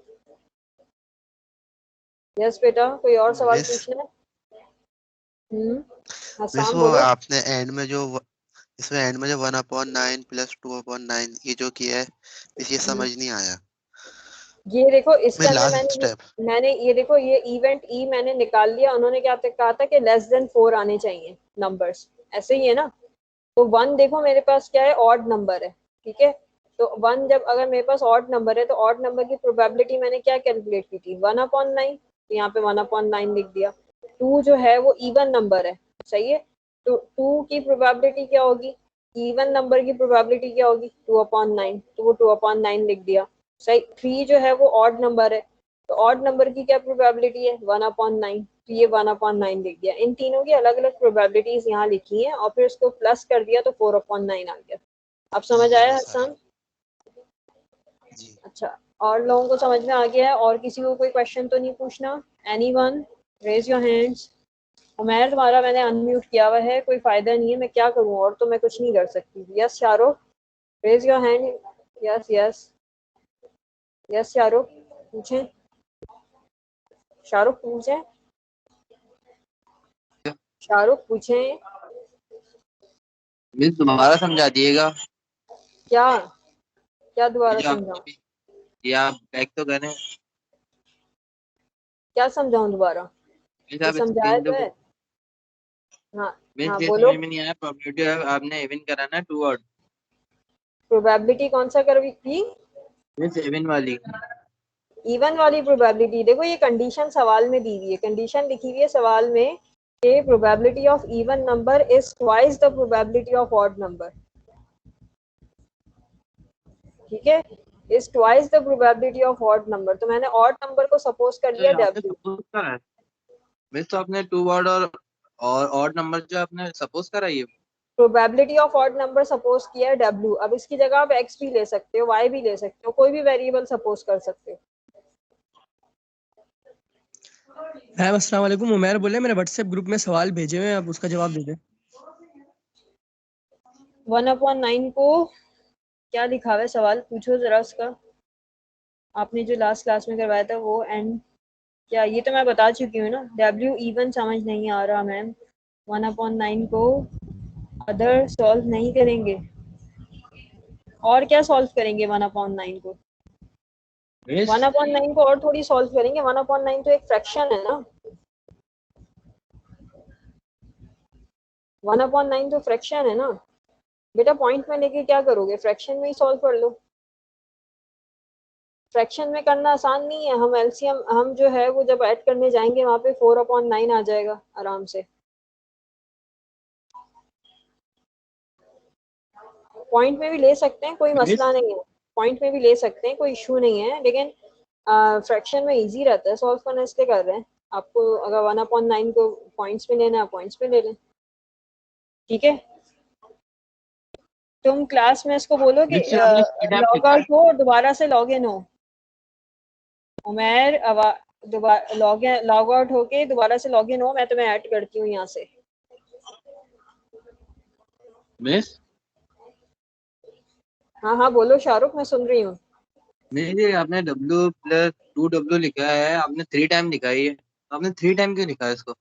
यस बेटा, कोई और सवाल मिस पूछना है? मिस हसाम वो बोलो। आपने एंड में जो इसमें एंड में जो 1/9 + 2/9 ये जो किया है, मिस ये समझ नहीं आया। ये देखो, इसके मैं अंदर लास्ट स्टेप मैंने ये देखो, ये इवेंट ई मैंने निकाल लिया। उन्होंने क्या कहा था कि लेस देन 4 आने चाहिए नंबर्स, ऐसे ही है ना। तो 1 देखो मेरे पास क्या है, ऑड नंबर है। ठीक है, तो 1 जब अगर मेरे पास ऑड नंबर है तो ऑड नंबर की प्रोबेबिलिटी मैंने क्या कैलकुलेट की थी? 1/9, तो यहाँ पे 1/9 लिख दिया। 2 जो है वो इवन नंबर है, सही है, तो 2 की प्रोबेबिलिटी क्या होगी? इवन नंबर की प्रोबेबिलिटी क्या होगी 2/9, तो वो 2/9 लिख दिया। सही। 3 जो है वो ऑड नंबर है, तो ऑड नंबर की क्या प्रोबेबिलिटी है 1/9, तो ये 1/9 लिख दिया। इन तीनों की अलग अलग प्रोबेबिलिटीज यहाँ लिखी हैं और फिर उसको प्लस कर दिया तो 4/9 आ गया। अब समझ आया हसन? अच्छा, और लोगों को समझ में आ गया है? और किसी को कोई क्वेश्चन तो नहीं पूछना? Anyone raise your hands. Umair तुम्हारा मैंने अनम्यूट किया हुआ है, कोई फायदा नहीं है, मैं क्या करूं, और तो मैं कुछ नहीं कर सकती। Yes Shahrukh, raise your hand. Yes yes yes Shahrukh, पूछें। शाहरुख पूछें, शाहरुख पूछें। मिस दोबारा समझा दिएगा। क्या क्या दोबारा समझाऊं? ये आप बैक तो करें। क्या समझाऊं दोबारा? मिस ये आप समझाया स्क्रीन तो तो है। हाँ मिस हाँ ये बोलो। समझ में नहीं आया। प्रोबेबिलिटी आपने इवन करा ना 2 ऑड। प्रोबेबिलिटी कौन सा करवी थी? मिस इवन वाली। इवन वाली प्रोबेबिलिटी। देखो ये कंडीशन सवाल में दी हुई है, कंडीशन लिखी हुई है सवाल में कि probability of even number is twice the probability of odd number. ठीक है, is twice the probability of odd number. तो मैंने ऑड नंबर को सपोज कर तो लिया ये आपने W। सपोज करा है। मिस तो आपने 2 ऑड और ऑड नंबर जो आपने सपोज करा ये। Probability of odd number suppose किया है W। अब इसकी जगह आप X भी ले सकते हो, Y भी ले सकते हो, कोई भी वेरिएबल सपोज कर सकते हो। मैम अस्सलाम वालेकुम, उमैर बोले मेरे व्हाट्सएप ग्रुप में सवाल भेजे हुए हैं, आप उसका जवाब दे दें। 1/9 को क्या लिखा हुआ है सवाल पूछो जरा उसका। आपने जो लास्ट क्लास में करवाया था वो एंड क्या, ये तो मैं बता चुकी हूँ ना। W इवन समझ नहीं आ रहा मैम। 1/9 को अदर सॉल्व नहीं करेंगे, और क्या सॉल्व करेंगे 1/9 को? मिस 1/9 को और थोड़ी सॉल्व करेंगे। 1/9 तो एक फ्रैक्शन है ना। 1/9 तो फ्रैक्शन है ना बेटा। पॉइंट में लेके क्या करोगे, फ्रैक्शन में ही सॉल्व कर लो। फ्रैक्शन में करना आसान नहीं है। हम एलसीएम हम जो है वो जब ऐड करने जाएंगे वहां पे 4/9 आ जाएगा आराम से। पॉइंट में भी ले सकते हैं, कोई मसला नहीं है। पॉइंट में भी ले सकते हैं, कोई इशू नहीं है, लेकिन फ्रैक्शन में इजी रहता है सॉल्व करना, इसलिए कर रहे हैं। आपको अगर 1/9 को पॉइंट्स में लेना है पॉइंट्स में ले लें। ठीक है, तुम क्लास में इसको बोलो कि मिस आपने स्पीड अप लॉग लिखा है। आउट हो और दोबारा से लॉग इन हो। उमैर दोबारा लॉग आउट होके दोबारा से लॉग इन हो। मैं तुम्हें ऐड करती हूँ यहाँ से। मिस हाँ हाँ बोलो शाहरुख, मैं सुन रही हूँ। मिस ये आपने W + 2W लिखा है, आपने 3 टाइम लिखा है ये। आपने 3 टाइम क्यों लिखा है इसको?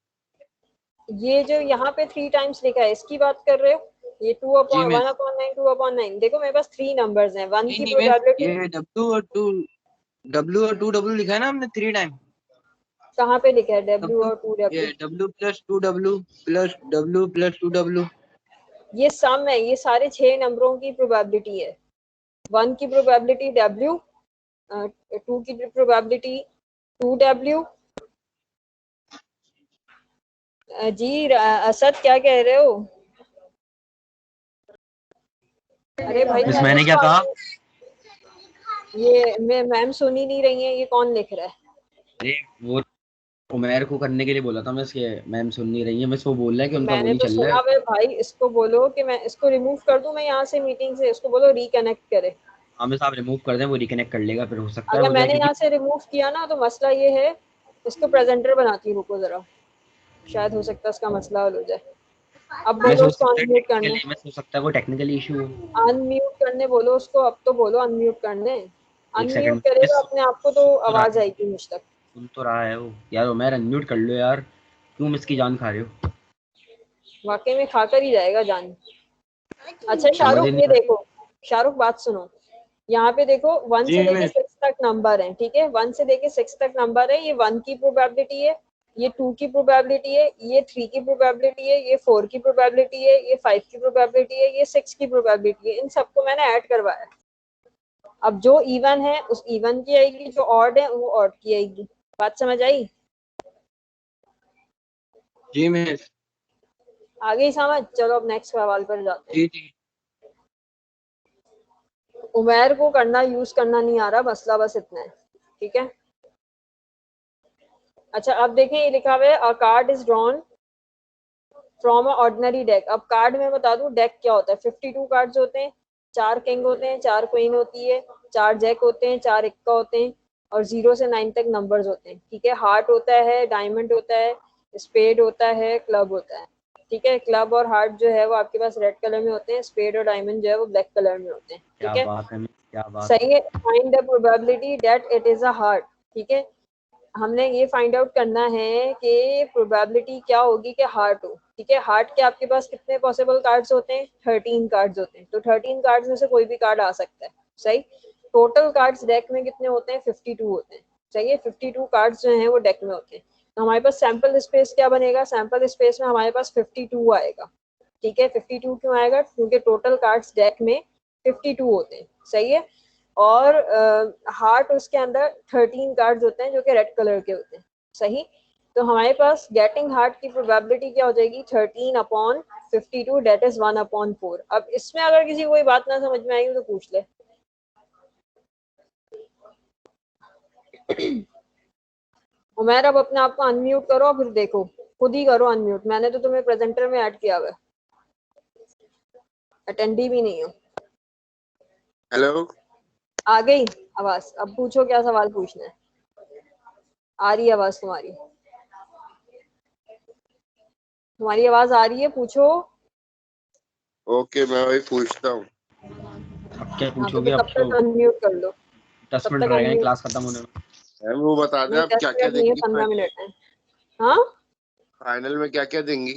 ये जो यहाँ पे 3 टाइम्स लिखा है इसकी बात कर रहे हो? ये जी मिस। 1/9 2/9। देखो मेरे पास 3 नंबर्स हैं। 1 नहीं की नहीं मिस प्रोबेबिलिटी ये W और 2W लिखा है ना आपने 3 टाइम। कहाँ पे लिखा है W W और 2W? ये W + 2W + W + 2W। ये सम है, ये सारे 6 नंबरों की प्रोबेबिलिटी है। 1 की प्रोबेबिलिटी W, 2 की प्रोबेबिलिटी 2W। जी असद क्या कह रहे हो? अरे भाई मिस मैंने मैंने क्या तो कहा? ये मैं मैम सुन ही नहीं रही है, ये कौन लिख रहा है? अरे वो उमैर को करने के लिए बोला था मैं, इसके मैम सुन नहीं रही है, मिस वो बोल रहा है कि उनका वो मैंने नहीं तो चल रहा सुना है। हुआ है भाई। इसको बोलो कि मैं इसको रिमूव कर दूं मैं यहाँ से मीटिंग से। इसको बोलो रिकनेक्ट करे। हाँ मिस आप रिमूव कर दें, वो रिकनेक्ट कर लेगा, फिर हो सकता है अगर हो जाए, मैंने क्योंकि यहाँ से रिमूव किया ना तो मसला ये है, इसको प्रेजेंटर बनाती हूँ, रुको जरा, शायद हो सकता है इसका मसला हल हो जाए। अब मिस बोलो हो उसको सकता है अनम्यूट करने। टेक्निकली, मिस हो सकता है वो टेक्निकली इशू हो। अनम्यूट करने बोलो उसको, अब तो बोलो अनम्यूट करने। एक अनम्यूट सेकंड मिस, करेगा अपने आप को तो आवाज आएगी मुझ तक। सुन तो रहा है वो। यार उमैर अनम्यूट कर लो यार, क्यों मिस की जान खा रहे हो? वाकई में खाकर ही जाएगा जान। अच्छा समझ शाहरुख ही नहीं ये आ देखो, शाहरुख बात सुनो। यहाँ पे देखो 1 से जी लेके मिस 6 तक नंबर है। ठीक है, 1 से लेके 6 तक नंबर है। ये 1 की प्रोबेबिलिटी है, ये 2 की प्रोबेबिलिटी है, ये 3 की प्रोबेबिलिटी है, ये 4 की प्रोबेबिलिटी है, ये 5 की प्रोबेबिलिटी है, ये 6 की प्रोबेबिलिटी है। इन सबको मैंने ऐड करवाया। अब जो इवन है उस इवन की आएगी, जो ऑड है वो ऑड की आएगी। बात समझ आई? जी मिस। आगे ही समझ। चलो अब नेक्स्ट सवाल पर जाते हैं। जी जी उमैर को करना यूज करना नहीं आ रहा, मसला बस इतना है, ठीक है। अच्छा अब देखें, ये लिखा हुआ है अ card is drawn from a ordinary deck. अब कार्ड में बता दूं डेक क्या होता है। 52 कार्ड्स होते हैं, 4 किंग होते हैं, 4 क्वीन होती है, 4 जैक होते हैं, 4 इक्का होते हैं और 0 से 9 तक नंबर्स होते हैं, ठीक है। हार्ट होता है, डायमंड होता है, स्पेड होता है, क्लब होता है, ठीक है। क्लब और हार्ट जो है वो आपके पास रेड कलर में होते हैं, स्पेड और डायमंड जो है वो ब्लैक कलर में होते हैं, ठीक क्या है। बात है, क्या बात सही है। Find the probability that it is a heart, ठीक है। हमने ये फाइंड आउट करना है कि प्रोबेबिलिटी क्या होगी कि हार्ट हो, ठीक है। हार्ट के आपके पास कितने पॉसिबल कार्ड्स होते हैं, 13 कार्ड्स होते हैं, तो 13 कार्ड्स में से कोई भी कार्ड आ सकता है, सही। टोटल कार्ड्स डेक में कितने होते हैं, 52 होते हैं, सही है। 52 कार्ड्स जो हैं वो डेक में होते हैं। तो हमारे पास सैंपल स्पेस क्या बनेगा, सैंपल स्पेस में हमारे पास 52 आएगा, ठीक है। 52 क्यों आएगा, क्योंकि टोटल कार्ड्स डेक में 52 होते हैं, सही है। और हार्ट उसके अंदर 13 कार्ड्स होते हैं जो कि रेड कलर के होते हैं, सही। तो हमारे पास गेटिंग हार्ट की प्रोबेबिलिटी क्या हो जाएगी, 13/52, डेट इज 1/4। अब इसमें अगर किसी को कोई बात ना समझ में आएगी तो पूछ ले। उमैर अब अपने आप को अनम्यूट करो, फिर देखो, खुद ही करो अनम्यूट, मैंने तो तुम्हें प्रेजेंटर में ऐड किया हुआ है, अटेंडी भी नहीं हो। हेलो, आ गई आवाज, अब पूछो क्या सवाल पूछना है। आ रही है आवाज तुम्हारी, तुम्हारी आवाज आ रही है, पूछो। ओके मैं वही पूछता हूँ। अब क्या हाँ तो पूछोगे, फिर अब तब तो तक अनम्यूट कर लो, 10 तब मिनट तक रह गए अनम्यूट। क्लास खत्म होने में। मैम वो बता दें नहीं आप 10 क्या क्या मिनट नहीं है, देंगी 15 मिनट है। हाँ फाइनल में क्या क्या देंगी?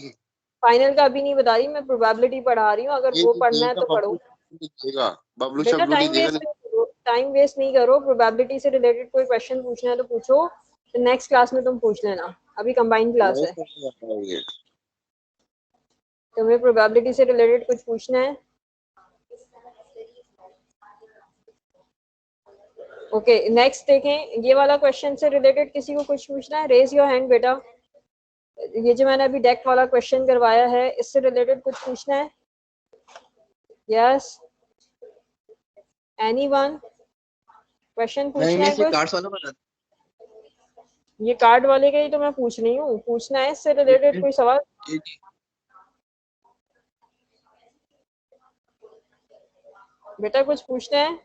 फाइनल का अभी नहीं बता रही, मैं प्रोबेबिलिटी पढ़ा रही हूँ, अगर ये वो पढ़ना है दीजिएगा, तो पढ़ो। बबलू दीजिएगा, बबलू बेटा शबलू नहीं टाइम देगा। वेस्ट नहीं करो, टाइम वेस्ट नहीं करो। प्रोबेबिलिटी से रिलेटेड कोई क्वेश्चन पूछना है तो पूछो, तो नेक्स्ट क्लास में तुम पूछ लेना, अभी कंबाइंड क्लास नहीं है। नहीं आता है ये। तुम्हें प्रोबेबिलिटी से रिलेटेड कुछ पूछना है? ओके नेक्स्ट देखें, ये वाला क्वेश्चन से रिलेटेड किसी को कुछ पूछना है, रेज योर हैंड बेटा। ये जो मैंने अभी डेक वाला क्वेश्चन करवाया है इससे रिलेटेड कुछ पूछना है? यस एनीवन, क्वेश्चन पूछना है कुछ? कार्ड्स वाला बता ये कार्ड वाले का ही तो मैं पूछ रही हूँ, पूछना है इससे रिलेटेड कोई सवाल? बेटा कुछ पूछना है?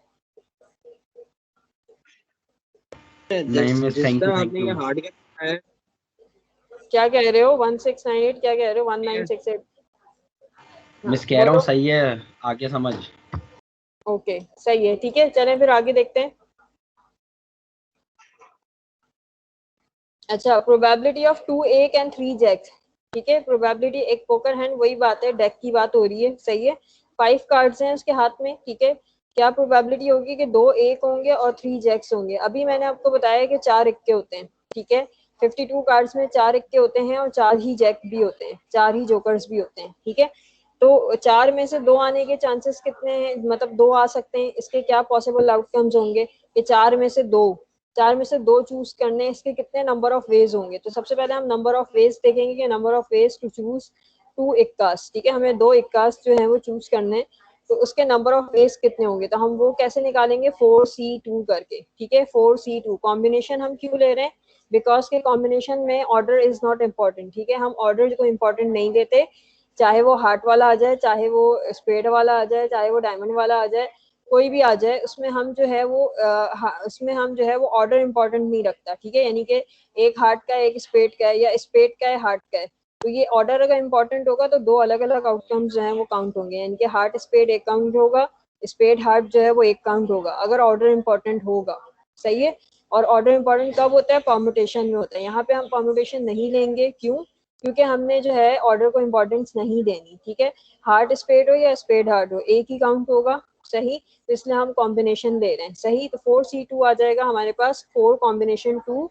नहीं मिस, थैंक यू, थैंक आपने यू। ये हार्ड का है, क्या कह रहे हो 1698, क्या कह रहे हो 1968? मिस कह रहा हूँ सही है, आगे समझ। ओके सही है, ठीक है चलें फिर आगे देखते हैं। अच्छा प्रोबेबिलिटी ऑफ 2 एक एंड 3 जैक्स, ठीक है। प्रोबेबिलिटी एक पोकर हैंड, वही बात है, डेक की बात हो रही है, सही है। 5 कार्ड्स हैं उसके हाथ में, ठीक है। क्या प्रोबेबिलिटी होगी कि 2 एक होंगे और 3 जैक्स होंगे। अभी मैंने आपको बताया कि 4 इक्के होते हैं, ठीक है। 52 कार्ड्स में 4 इक्के होते हैं और 4 ही जैक भी होते हैं, 4 ही जोकर्स भी होते हैं, ठीक है। तो 4 में से 2 आने के चांसेस कितने हैं, मतलब 2 आ सकते हैं। इसके क्या पॉसिबल आउटकम्स होंगे कि 4 में से 2 चूज करने, इसके कितने नंबर ऑफ वेज होंगे। तो सबसे पहले हम नंबर ऑफ वेज देखेंगे कि number of ways to choose 2 इक्कास, ठीक है। हमें 2 इक्कास जो है वो चूज करने, तो उसके नंबर ऑफ वेज कितने होंगे, तो हम वो कैसे निकालेंगे, 4C2 करके, ठीक है। 4C2 कॉम्बिनेशन हम क्यों ले रहे हैं, बिकॉज के कॉम्बिनेशन में ऑर्डर इज नॉट इम्पॉर्टेंट, ठीक है। हम ऑर्डर को इम्पोर्टेंट नहीं देते, चाहे वो हार्ट वाला आ जाए, चाहे वो स्पेड वाला आ जाए, चाहे वो डायमंड वाला आ जाए, कोई भी आ जाए, उसमें हम जो है वो उसमें हम जो है वो ऑर्डर इम्पोर्टेंट नहीं रखता, ठीक है। यानी कि एक हार्ट का है, एक स्पेड का है, या स्पेड का है हार्ट का है, तो ये ऑर्डर अगर इम्पोर्टेंट होगा तो 2 अलग अलग आउटकम्स जो है वो काउंट होंगे। यानी कि हार्ट स्पेड एक काउंट होगा, स्पेड हार्ट जो है वो एक काउंट होगा अगर ऑर्डर इम्पोर्टेंट होगा, सही है। और ऑर्डर इम्पोर्टेंट कब होता है, परम्यूटेशन में होता है। यहाँ पे हम परम्यूटेशन नहीं लेंगे, क्यों, क्योंकि हमने जो है ऑर्डर को इम्पोर्टेंस नहीं देनी, ठीक है। हार्ट स्पेड हो या स्पेड हार्ट हो, एक ही काउंट होगा, सही। तो इसलिए हम कॉम्बिनेशन ले रहे हैं, सही। तो 4C2 आ जाएगा हमारे पास, 4 कॉम्बिनेशन 2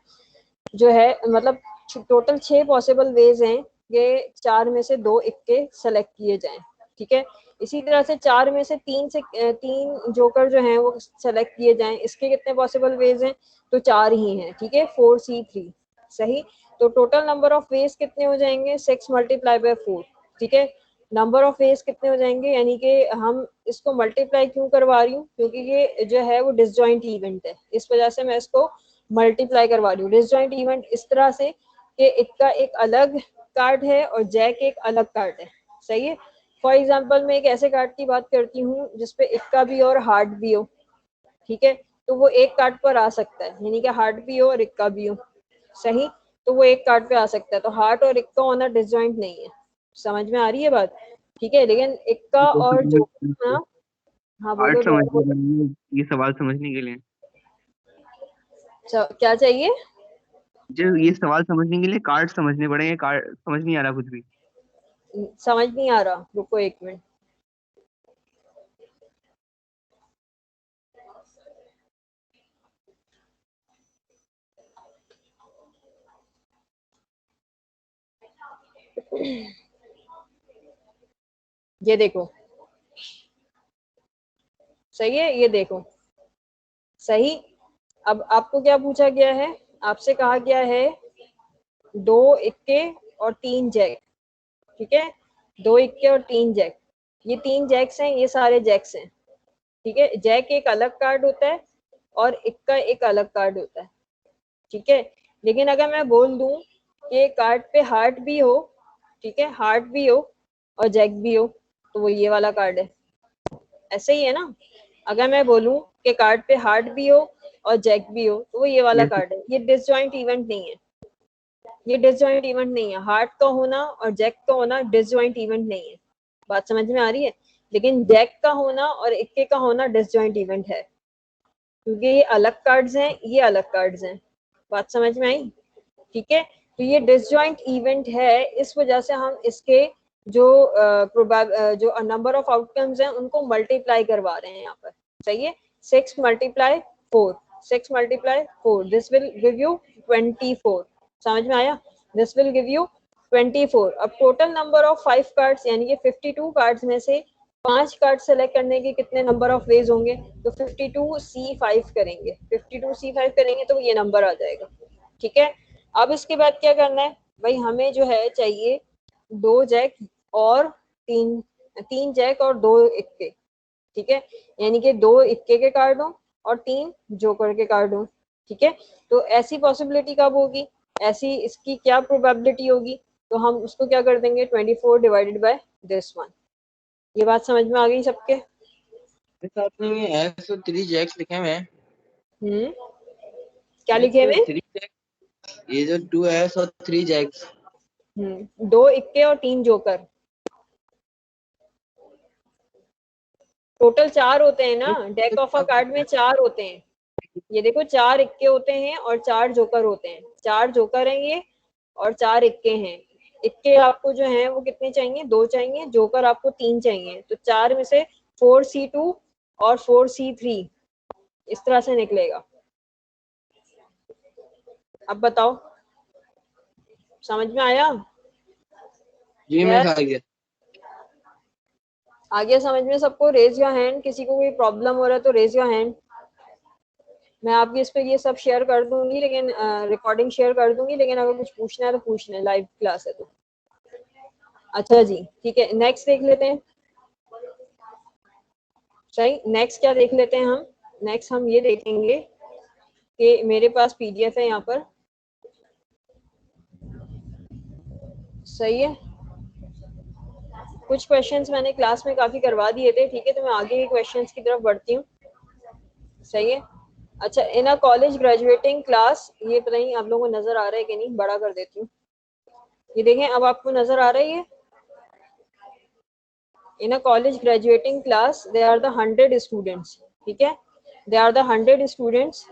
जो है, मतलब टोटल 6 पॉसिबल वेज हैं, ये 4 में से 2 इक्के सेलेक्ट किए जाएं, ठीक है। इसी तरह से 4 में से 3 जोकर जो हैं वो सेलेक्ट किए जाएं, इसके कितने पॉसिबल वेज हैं, तो 4 ही हैं, ठीक है। 4C3 सही। तो टोटल नंबर ऑफ वेज कितने हो जाएंगे, 6 × 4, ठीक है। नंबर ऑफ वेज कितने हो जाएंगे, यानी कि हम इसको मल्टीप्लाई क्यों करवा रही हूँ, क्योंकि ये जो है वो डिसजॉइंट इवेंट है, इस वजह से मैं इसको मल्टीप्लाई करवा रही हूँ। डिसजॉइंट इवेंट इस तरह से कि इक्का एक अलग कार्ड है और जैक एक अलग कार्ड है, सही है। फॉर एग्जाम्पल मैं एक ऐसे कार्ड की बात करती हूँ जिसपे इक्का भी और हार्ट भी हो, ठीक है, तो वो एक कार्ड पर आ सकता है, यानी कि हार्ट भी हो और इक्का भी हो, सही, तो वो एक कार्ड पे आ सकता है। तो हार्ट और इक्का होना डिसजॉइंट नहीं है, समझ में आ रही है बात, ठीक है। लेकिन इक्का और जो होना, हाँ बोलो, कार्ड दोबारा समझने बोलो। के लिए, ये सवाल समझने के लिए, क्या चाहिए? जो ये सवाल समझने के लिए कार्ड समझने पड़ेंगे, कार्ड समझ नहीं आ रहा कुछ भी। समझ नहीं आ रहा, रुको एक मिनट। ये देखो, सही है, ये देखो, सही। अब आपको क्या पूछा गया है, आपसे कहा गया है 2 इक्के और 3 जैक, ठीक है, 2 इक्के और 3 जैक, ये 3 जैक्स हैं, ये सारे जैक्स हैं, ठीक है। जैक एक अलग कार्ड होता है और इक्का एक अलग कार्ड होता है, ठीक है। लेकिन अगर मैं बोल दूं कि कार्ड पे हार्ट भी हो, ठीक है, हार्ट भी हो और जैक भी हो, तो वो ये वाला कार्ड है, ऐसे ही है ना। अगर मैं बोलूं कि कार्ड पे हार्ट भी हो और जैक भी हो, तो वो ये वाला कार्ड है। ये डिसजॉइंट इवेंट नहीं है, ये डिसजॉइंट इवेंट नहीं है। हार्ट का होना और जैक का होना डिसजॉइंट इवेंट नहीं है, बात समझ में आ रही है। लेकिन जैक का होना और इक्के का होना डिसजॉइंट इवेंट है, क्योंकि ये अलग कार्ड्स हैं, ये अलग कार्ड्स हैं, बात समझ में आई, ठीक है। तो ये डिसजॉइंट इवेंट है, इस वजह से हम इसके जो जो नंबर ऑफ आउटकम्स हैं उनको मल्टीप्लाई करवा रहे हैं यहाँ पर, सही है। 6 × 4, 6 × 4, दिस विल गिव यू 24, समझ में आया, दिस विल गिव यू 24। अब टोटल नंबर ऑफ 5 कार्ड्स यानी कि 52 कार्ड्स में से 5 कार्ड सेलेक्ट करने के कितने नंबर ऑफ वेज होंगे, तो 52C5 करेंगे, 52C5 करेंगे तो ये नंबर आ जाएगा, ठीक है। अब इसके बाद क्या करना है भाई, हमें जो है चाहिए 2 जैक और 3 जैक और 2 इक्के, ठीक है, यानी कि 2 इक्के के कार्ड हो और 3 जोकर के कार्ड हो, ठीक है। तो ऐसी पॉसिबिलिटी कब होगी, ऐसी इसकी क्या प्रोबेबिलिटी होगी, तो हम उसको क्या कर देंगे 24 डिवाइडेड बाय दिस वन। ये बात समझ में आ गई सबके? आपने ये एस और 3 जैक्स लिखे हुए हैं, क्या लिखे हुए? 3 जैक, ये जो 2S और 3 जैक्स, 2 इक्के और 3 जोकर, टोटल 4 होते हैं ना, डेक ऑफ अ कार्ड में 4 होते हैं। ये देखो 4 इक्के होते हैं और 4 जोकर होते हैं, 4 जोकर हैं ये और 4 इक्के हैं। इक्के आपको जो हैं वो कितने चाहिए, 2 चाहिए, जोकर आपको 3 चाहिए, तो 4 में से 4C2 और 4C3 इस तरह से निकलेगा। अब बताओ, समझ में आया? जी मैं आ गया। आ गया समझ में सबको? रेज योर हैंड, किसी को कोई प्रॉब्लम हो रहा है तो रेज योर हैंड। मैं आपकी इस पे ये सब शेयर कर दूंगी, लेकिन रिकॉर्डिंग शेयर कर दूंगी, लेकिन अगर कुछ पूछना है तो पूछना है, लाइव क्लास है तो। अच्छा जी, ठीक है, नेक्स्ट देख लेते हैं। सही, नेक्स्ट क्या देख लेते हैं हम? नेक्स्ट हम ये देखेंगे कि मेरे पास पीडीएफ है यहाँ पर, सही है। कुछ क्वेश्चंस मैंने क्लास में काफी करवा दिए थे, ठीक है, तो मैं आगे के क्वेश्चंस की तरफ बढ़ती हूँ, सही है। अच्छा, इन अ कॉलेज ग्रेजुएटिंग क्लास, ये पता नहीं आप लोगों को नजर आ रहा है कि नहीं, बड़ा कर देती हूँ। ये देखें, अब आपको नजर आ रही है? In a college graduating class they are the 100 students, ठीक है, दे आर द 100 स्टूडेंट्स,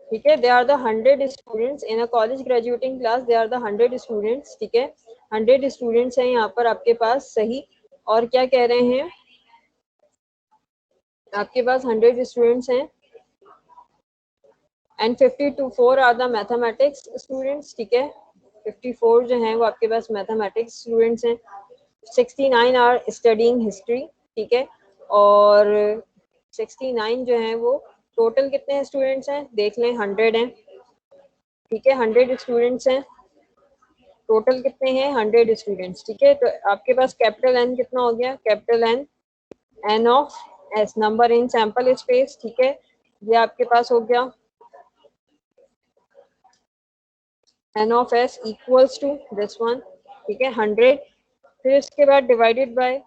ठीक है, they are the 100 students in a college graduating class, they are the 100 students, ठीक है, 100 स्टूडेंट्स हैं यहाँ पर आपके पास, सही। और क्या कह रहे हैं, आपके पास 100 स्टूडेंट्स हैं and 54 are the mathematics students, ठीक है, 54 जो हैं वो आपके पास मैथमेटिक्स स्टूडेंट्स हैं, 69 आर स्टडीइंग हिस्ट्री, ठीक है, और 69 जो हैं वो टोटल कितने स्टूडेंट्स हैं देख लें, 100 हैं, ठीक है, 100 स्टूडेंट्स हैं, टोटल कितने हैं 100 स्टूडेंट्स, ठीक है। तो आपके पास कैपिटल एन कितना हो गया, capital N, N of S number in sample space, ठीक है, ये आपके पास हो गया N of S equals to this one, ठीक है, 100। फिर इसके बाद divided by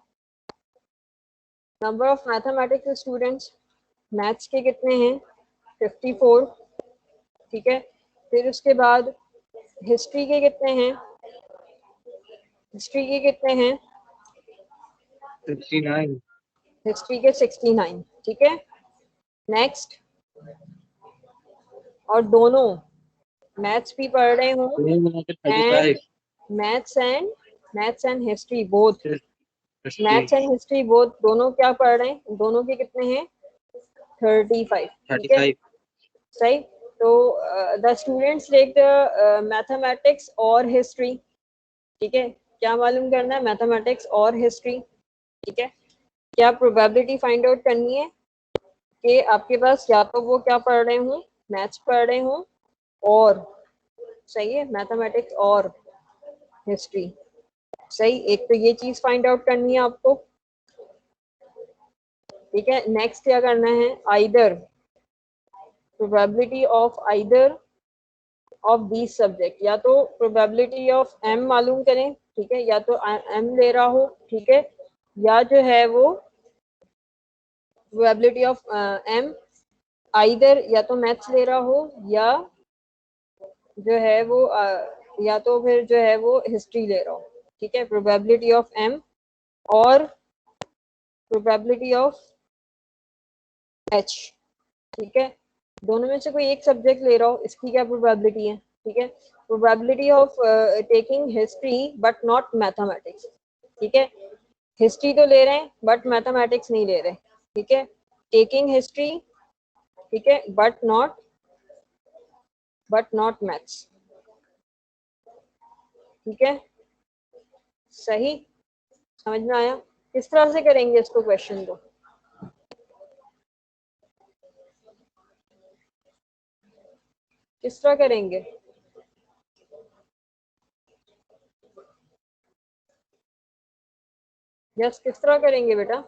number of mathematics students, maths के कितने हैं 54, ठीक है। फिर उसके बाद हिस्ट्री के कितने हैं, हिस्ट्री के कितने हैं 69। हिस्ट्री के 69, ठीक है। नेक्स्ट, और दोनों मैथ्स भी पढ़ रहे हो and maths and history both, maths and history both दोनों क्या पढ़ रहे हैं, दोनों के कितने हैं 35, ठीक है, सही। तो the students take the mathematics और हिस्ट्री, ठीक है, क्या मालूम करना है, मैथमेटिक्स और हिस्ट्री, ठीक है। क्या प्रोबेबिलिटी फाइंड आउट करनी है कि आपके पास या तो वो क्या पढ़ रहे हों, मैथ्स पढ़ रहे हों, और सही है मैथमेटिक्स और हिस्ट्री, सही। एक तो ये चीज फाइंड आउट करनी है आपको, ठीक है। नेक्स्ट क्या करना है, either probability of either of these subject, या तो प्रोबेबिलिटी ऑफ एम मालूम करें, ठीक है, या तो एम ले रहा हो, ठीक है, या जो है वो प्रोबेबिलिटी ऑफ एम आइदर या तो मैथ्स ले रहा हो, या जो है वो या तो फिर जो है वो हिस्ट्री ले रहा हो, ठीक है। प्रोबेबिलिटी ऑफ एम और प्रोबेबिलिटी ऑफ एच, ठीक है, दोनों में से कोई एक सब्जेक्ट ले रहा हो, इसकी क्या प्रोबेबिलिटी है, ठीक है। Probability of taking history but not mathematics, ठीक है, हिस्ट्री तो ले रहे हैं बट मैथमेटिक्स नहीं ले रहे, ठीक है, टेकिंग हिस्ट्री, ठीक है, बट नॉट मैथ्स, ठीक है, सही, समझ में आया। किस तरह से करेंगे इसको क्वेश्चन को, किस तरह करेंगे, यस किस तरह करेंगे बेटा,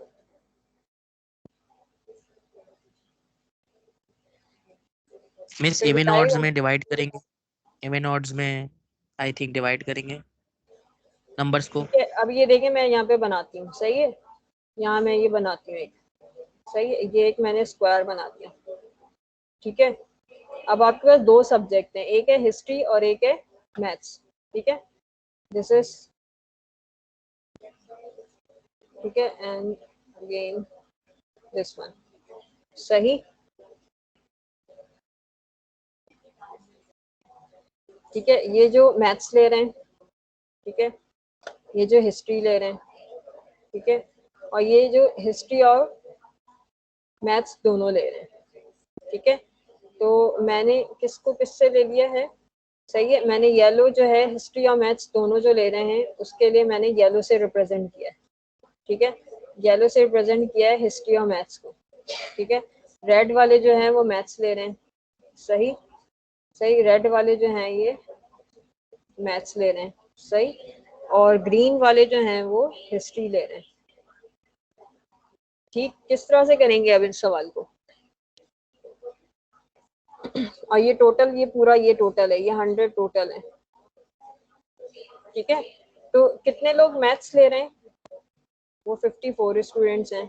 मिस कोई इवन ऑड्स बताएगा। में डिवाइड करेंगे, इवन ऑड्स में आई थिंक डिवाइड करेंगे नंबर्स को। ठीक है, अब ये देखिए मैं यहाँ पे बनाती हूँ, सही है, यहाँ मैं ये बनाती हूँ एक, सही है, ये एक मैंने स्क्वायर बना दिया, ठीक है। अब आपके पास दो सब्जेक्ट हैं, एक है हिस्ट्री और एक है मैथ्स, ठीक है, दिस इज, ठीक है, एंड अगेन दिस वन, सही, ठीक है। ये जो मैथ्स ले रहे हैं, ठीक है, ये जो हिस्ट्री ले रहे हैं, ठीक है, और ये जो हिस्ट्री और मैथ्स दोनों ले रहे हैं, ठीक है। तो मैंने किसको किससे ले लिया है, सही है, मैंने येलो जो है हिस्ट्री और मैथ्स दोनों जो ले रहे हैं उसके लिए मैंने येलो से रिप्रेजेंट किया है, ठीक है, येलो से रिप्रेजेंट किया है हिस्ट्री और मैथ्स को, ठीक है। रेड वाले जो हैं वो मैथ्स ले रहे हैं, सही सही, रेड वाले जो हैं ये मैथ्स ले रहे हैं, सही, और ग्रीन वाले जो हैं वो हिस्ट्री ले रहे हैं, ठीक। किस तरह से करेंगे अब इस सवाल को, और ये टोटल, ये पूरा ये टोटल है, ये 100 टोटल है, ठीक है। तो कितने लोग मैथ्स ले रहे हैं, वो 54 स्टूडेंट्स हैं,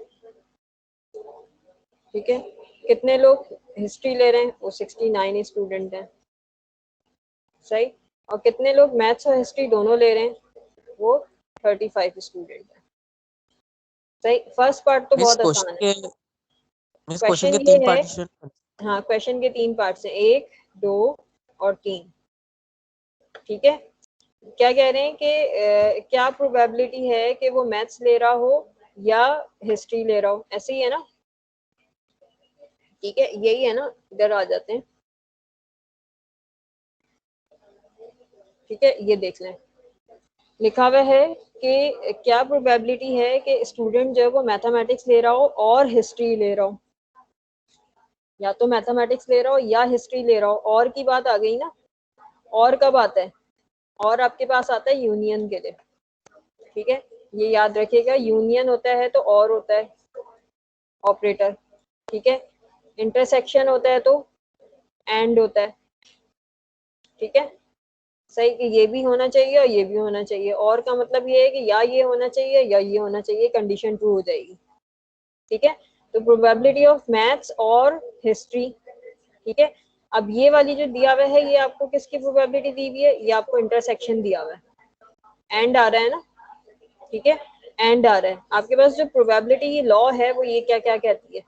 ठीक है। कितने लोग हिस्ट्री ले रहे हैं, वो 69 स्टूडेंट हैं, सही, और कितने लोग मैथ्स और हिस्ट्री दोनों ले रहे हैं, वो 35 स्टूडेंट हैं, सही। फर्स्ट पार्ट तो बहुत आसान है, क्वेश्चन ये है, हाँ क्वेश्चन के 3 पार्ट्स हैं, 1, 2 और 3, ठीक है। क्या कह रहे हैं कि क्या प्रोबेबिलिटी है कि वो मैथ्स ले रहा हो या हिस्ट्री ले रहा हो, ऐसे ही है ना, ठीक है, यही है ना, इधर आ जाते हैं, ठीक है, ये देख लें, लिखा हुआ है कि क्या प्रोबेबिलिटी है कि स्टूडेंट जो है वो मैथमेटिक्स ले रहा हो और हिस्ट्री ले रहा हो, या तो मैथमेटिक्स ले रहा हो या हिस्ट्री ले रहा हो। और की बात आ गई ना, और कब आता है, और आपके पास आता है यूनियन के लिए, ठीक है, ये याद रखिएगा, यूनियन होता है तो और होता है ऑपरेटर, ठीक है, इंटरसेक्शन होता है तो एंड होता है, ठीक है, सही कि ये भी होना चाहिए और ये भी होना चाहिए। और का मतलब ये है कि या ये होना चाहिए या ये होना चाहिए, कंडीशन ट्रू हो जाएगी, ठीक है। तो प्रोबेबिलिटी ऑफ मैथ्स और हिस्ट्री, ठीक है। अब ये वाली जो दिया हुआ है, ये आपको किसकी प्रोबेबिलिटी दी हुई है, ये आपको इंटरसेक्शन दिया हुआ है, एंड आ रहा है ना, ठीक है, एंड आ रहा है। आपके पास जो प्रोबेबिलिटी लॉ है वो ये क्या क्या कहती है,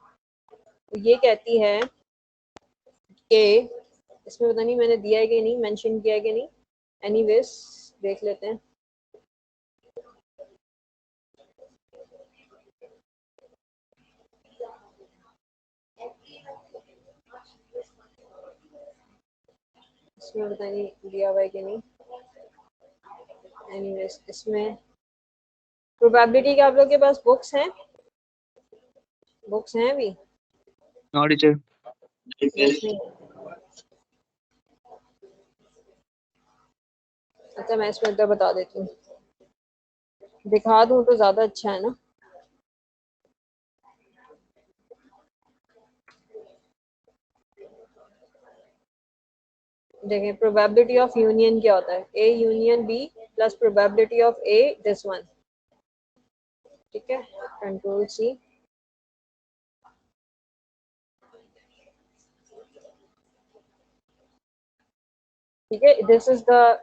ये कहती है कि, इसमें पता नहीं मैंने दिया है कि नहीं, मेंशन किया है कि नहीं, एनीवेज देख लेते हैं। इसमें पता नहीं दिया हुआ है कि नहीं, एनीवेज इसमें प्रोबेबिलिटी के आप लोग के पास बुक्स हैं, बुक्स हैं अभी? No teacher. अच्छा मैं इसमें इधर बता देती हूँ, दिखा दूँ तो ज्यादा अच्छा है ना। देखें प्रोबेबिलिटी ऑफ यूनियन क्या होता है, A union B plus probability of A this one, ठीक है, कंट्रोल सी, ठीक है, दिस इज द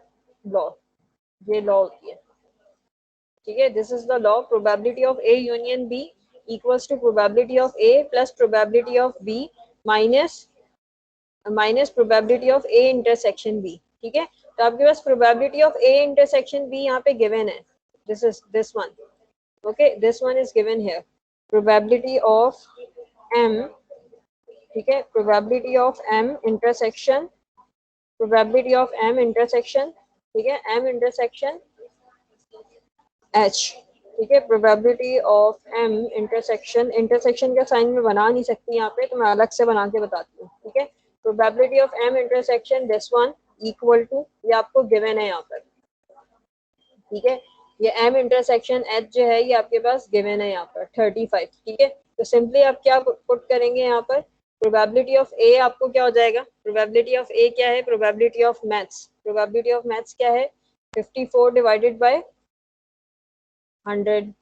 लॉ, ये लॉ होती है, ठीक है, this is the law, probability of A union B equals to probability of A plus probability of B minus probability of A intersection B, ठीक है। तो आपके पास probability of A intersection B यहाँ पे गिवन है, this is this one, okay, this one is given here, probability of M, ठीक है, probability of M intersection, probability of M intersection, ठीक है, एम इंटरसेक्शन एच, ठीक है, probability of M intersection, intersection का साइन में बना नहीं सकती यहाँ पे, तो मैं अलग से बना के बताती हूँ, ठीक है, probability of M intersection this one equal to, ये आपको गिवन है यहाँ पर, ठीक है, ये एम इंटरसेक्शन एच जो है ये आपके पास गिवन है यहाँ पर 35, ठीक है। तो सिंपली आप क्या पुट करेंगे यहाँ पर, प्रोबेबिलिटी ऑफ ए आपको क्या हो जाएगा, प्रोबेबिलिटी ऑफ ए क्या है, probability of maths, probability of maths क्या है, 54 डिवाइडेड बाय 100,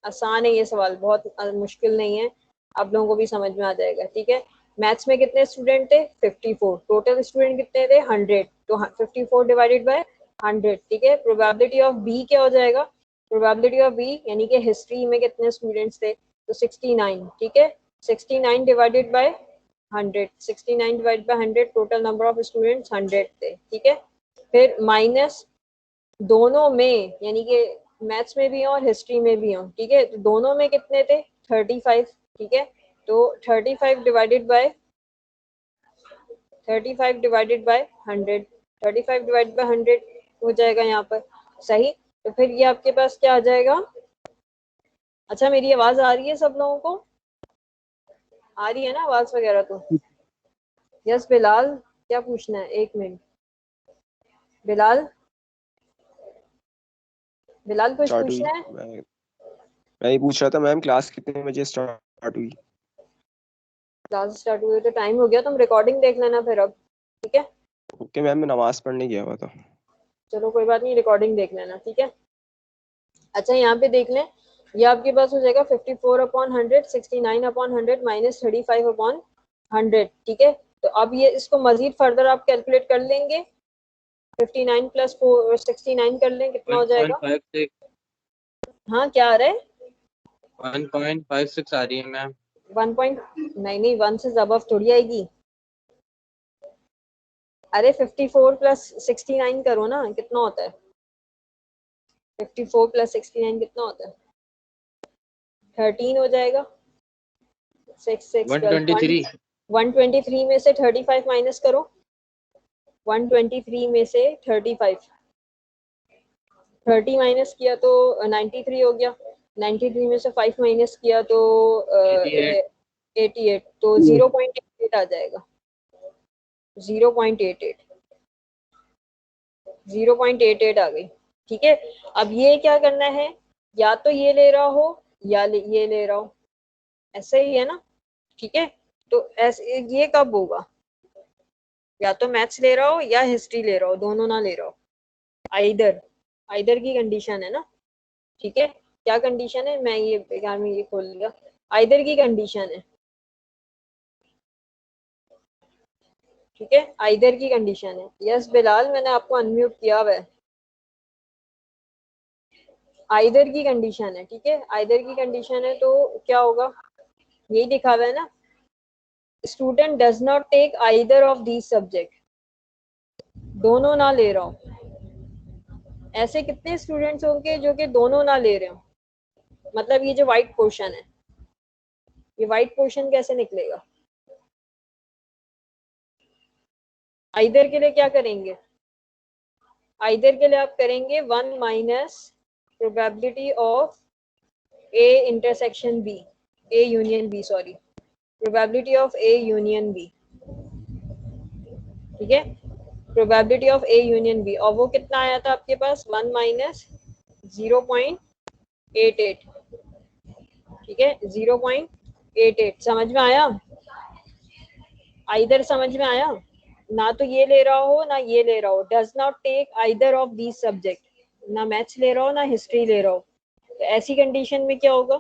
आसान है ये सवाल, बहुत मुश्किल नहीं है, आप लोगों को भी समझ में आ जाएगा, ठीक है। मैथ्स में कितने स्टूडेंट थे, 54, टोटल स्टूडेंट कितने थे, 100, तो 54 डिवाइडेड बाय 100, ठीक है। प्रोबेबिलिटी ऑफ बी क्या हो जाएगा, प्रोबेबिलिटी ऑफ बी यानी कि हिस्ट्री में कितने स्टूडेंट्स थे, तो 69, ठीक है, 69 divided by 100, 69 divided by 100, total number of students 100 थे, ठीक है। फिर माइनस दोनों में, यानी कि मैथ्स में भी हो और हिस्ट्री में भी हो, ठीक है, तो दोनों में कितने थे, 35, ठीक है, तो 35 डिवाइडेड बाय 100, 35 डिवाइडेड बाय 100 हो जाएगा यहाँ पर, सही। तो फिर ये आपके पास क्या आ जाएगा, अच्छा मेरी आवाज आ रही है सब लोगों को, आ रही है ना आवाज वगैरह, तो यस बिलाल क्या पूछना है, एक मिनट बिलाल, बिलाल कुछ स्टार्ट हुई, पूछना है, मैं ये पूछ रहा था मैम क्लास कितने बजे स्टार्ट हुई? क्लास स्टार्ट हुई तो टाइम हो गया, तुम रिकॉर्डिंग देख लेना फिर अब, ठीक है। ओके मैम, मैं नमाज पढ़ने गया हुआ था। चलो कोई बात नहीं, रिकॉर्डिंग देख लेना, ठीक है। अच्छा यहाँ पे देख लें, ये आपके पास हो जाएगा 54/100, 69/100 माइनस 35/100, ठीक है। तो अब ये इसको मजीद फर्दर आप कैलकुलेट कर लेंगे, 59 प्लस 69 कर लें, कितना हो जाएगा, 1.56, हाँ क्या आ रहा है, 1.56 आ रही है मैम। 1 नहीं 1 से अबव थोड़ी आएगी, अरे 54 प्लस 69 करो ना, कितना होता है, 54 प्लस 69 कितना होता है, 13 हो जाएगा, 6 6 123 123 में से 35 माइनस करो, 123 में से 35, 30 माइनस किया तो 93 हो गया, 93 में से 5 माइनस किया तो 88, तो 0.88 आ जाएगा, 0.88, 0.88 आ गई। ठीक है, अब ये क्या करना है, या तो ये ले रहा हो या ये ले रहा हो, ऐसे ही है ना। ठीक है, तो ऐसे ये कब होगा, या तो मैथ्स ले रहा हो या हिस्ट्री ले रहा हो, दोनों ना ले रहा हो, आइदर की कंडीशन है ना। ठीक है, क्या कंडीशन है, मैं ये बेकार में ये खोल लिया, आइदर की कंडीशन है। ठीक है, आइदर की कंडीशन है। यस बिलाल, मैंने आपको अनम्यूट किया हुआ है। आइदर की कंडीशन है। ठीक है, आइदर की कंडीशन है तो क्या होगा, यही लिखा हुआ है ना, student does not take either of these subject, दोनों ना ले रहा हूँ। ऐसे कितने स्टूडेंट्स होंगे जो कि दोनों ना ले रहे हो, मतलब ये जो व्हाइट पोर्शन है, ये व्हाइट पोर्शन कैसे निकलेगा। आइदर के लिए क्या करेंगे, आइदर के लिए आप करेंगे 1 minus probability of A intersection B, A union B, sorry, probability of A union B. ठीक है, probability of A union B, और वो कितना आया था आपके पास, 1 माइनस 0.88। ठीक है, 0.88 समझ में आया, आइदर समझ में आया, ना तो ये ले रहा हो ना ये ले रहा हो, does not take either of these subject, ना मैथ्स ले रहा हो ना हिस्ट्री ले रहा हो। तो ऐसी कंडीशन में क्या होगा,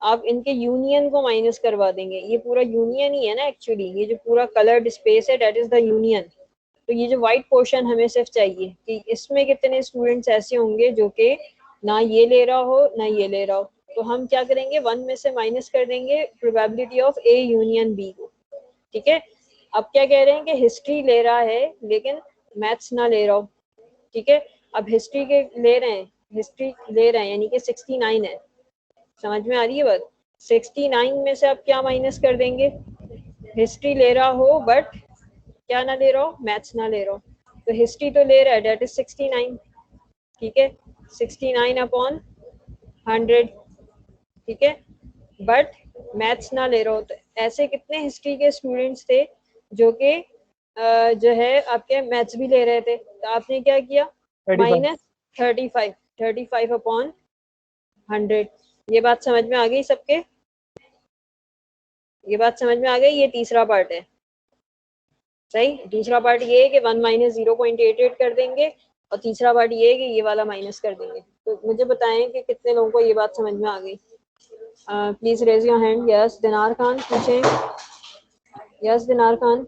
आप इनके यूनियन को माइनस करवा देंगे, ये पूरा यूनियन ही है ना एक्चुअली, ये जो पूरा कलर्ड स्पेस है दैट इज द यूनियन। तो ये जो व्हाइट पोर्शन हमें सिर्फ चाहिए कि इसमें कितने स्टूडेंट्स ऐसे होंगे जो कि ना ये ले रहा हो ना ये ले रहा हो। तो हम क्या करेंगे, 1 में से माइनस कर देंगे probability of A union B को। ठीक है, अब क्या कह रहे हैं कि हिस्ट्री ले रहा है लेकिन मैथ्स ना ले रहा हो। ठीक है, अब हिस्ट्री के ले रहे हैं, हिस्ट्री ले रहे हैं यानी कि 69 है, समझ में आ रही है बात। 69 में से आप क्या माइनस कर देंगे, हिस्ट्री ले रहा हो बट क्या ना ले रहा हो, मैथ्स ना ले रहा हो, तो हिस्ट्री तो ले रहा है दैट इज 69। ठीक है, 69 अपॉन 100। ठीक है, बट मैथ्स ना ले रहा हो। तो ऐसे कितने हिस्ट्री के स्टूडेंट्स थे जो कि जो है आपके मैथ्स भी ले रहे थे, तो आपने क्या किया, माइनस 35 अपॉन 100। ये बात समझ में आ गई सबके, ये बात समझ में आ गई। ये तीसरा पार्ट है, सही। दूसरा पार्ट ये है कि 1 माइनस 0.88 कर देंगे, और तीसरा पार्ट ये है कि ये वाला माइनस कर देंगे। तो मुझे बताएं कि कितने लोगों को ये बात समझ में आ गई। Please raise your hand. Yes Dinar Khan पूछें, यस दिनार खान,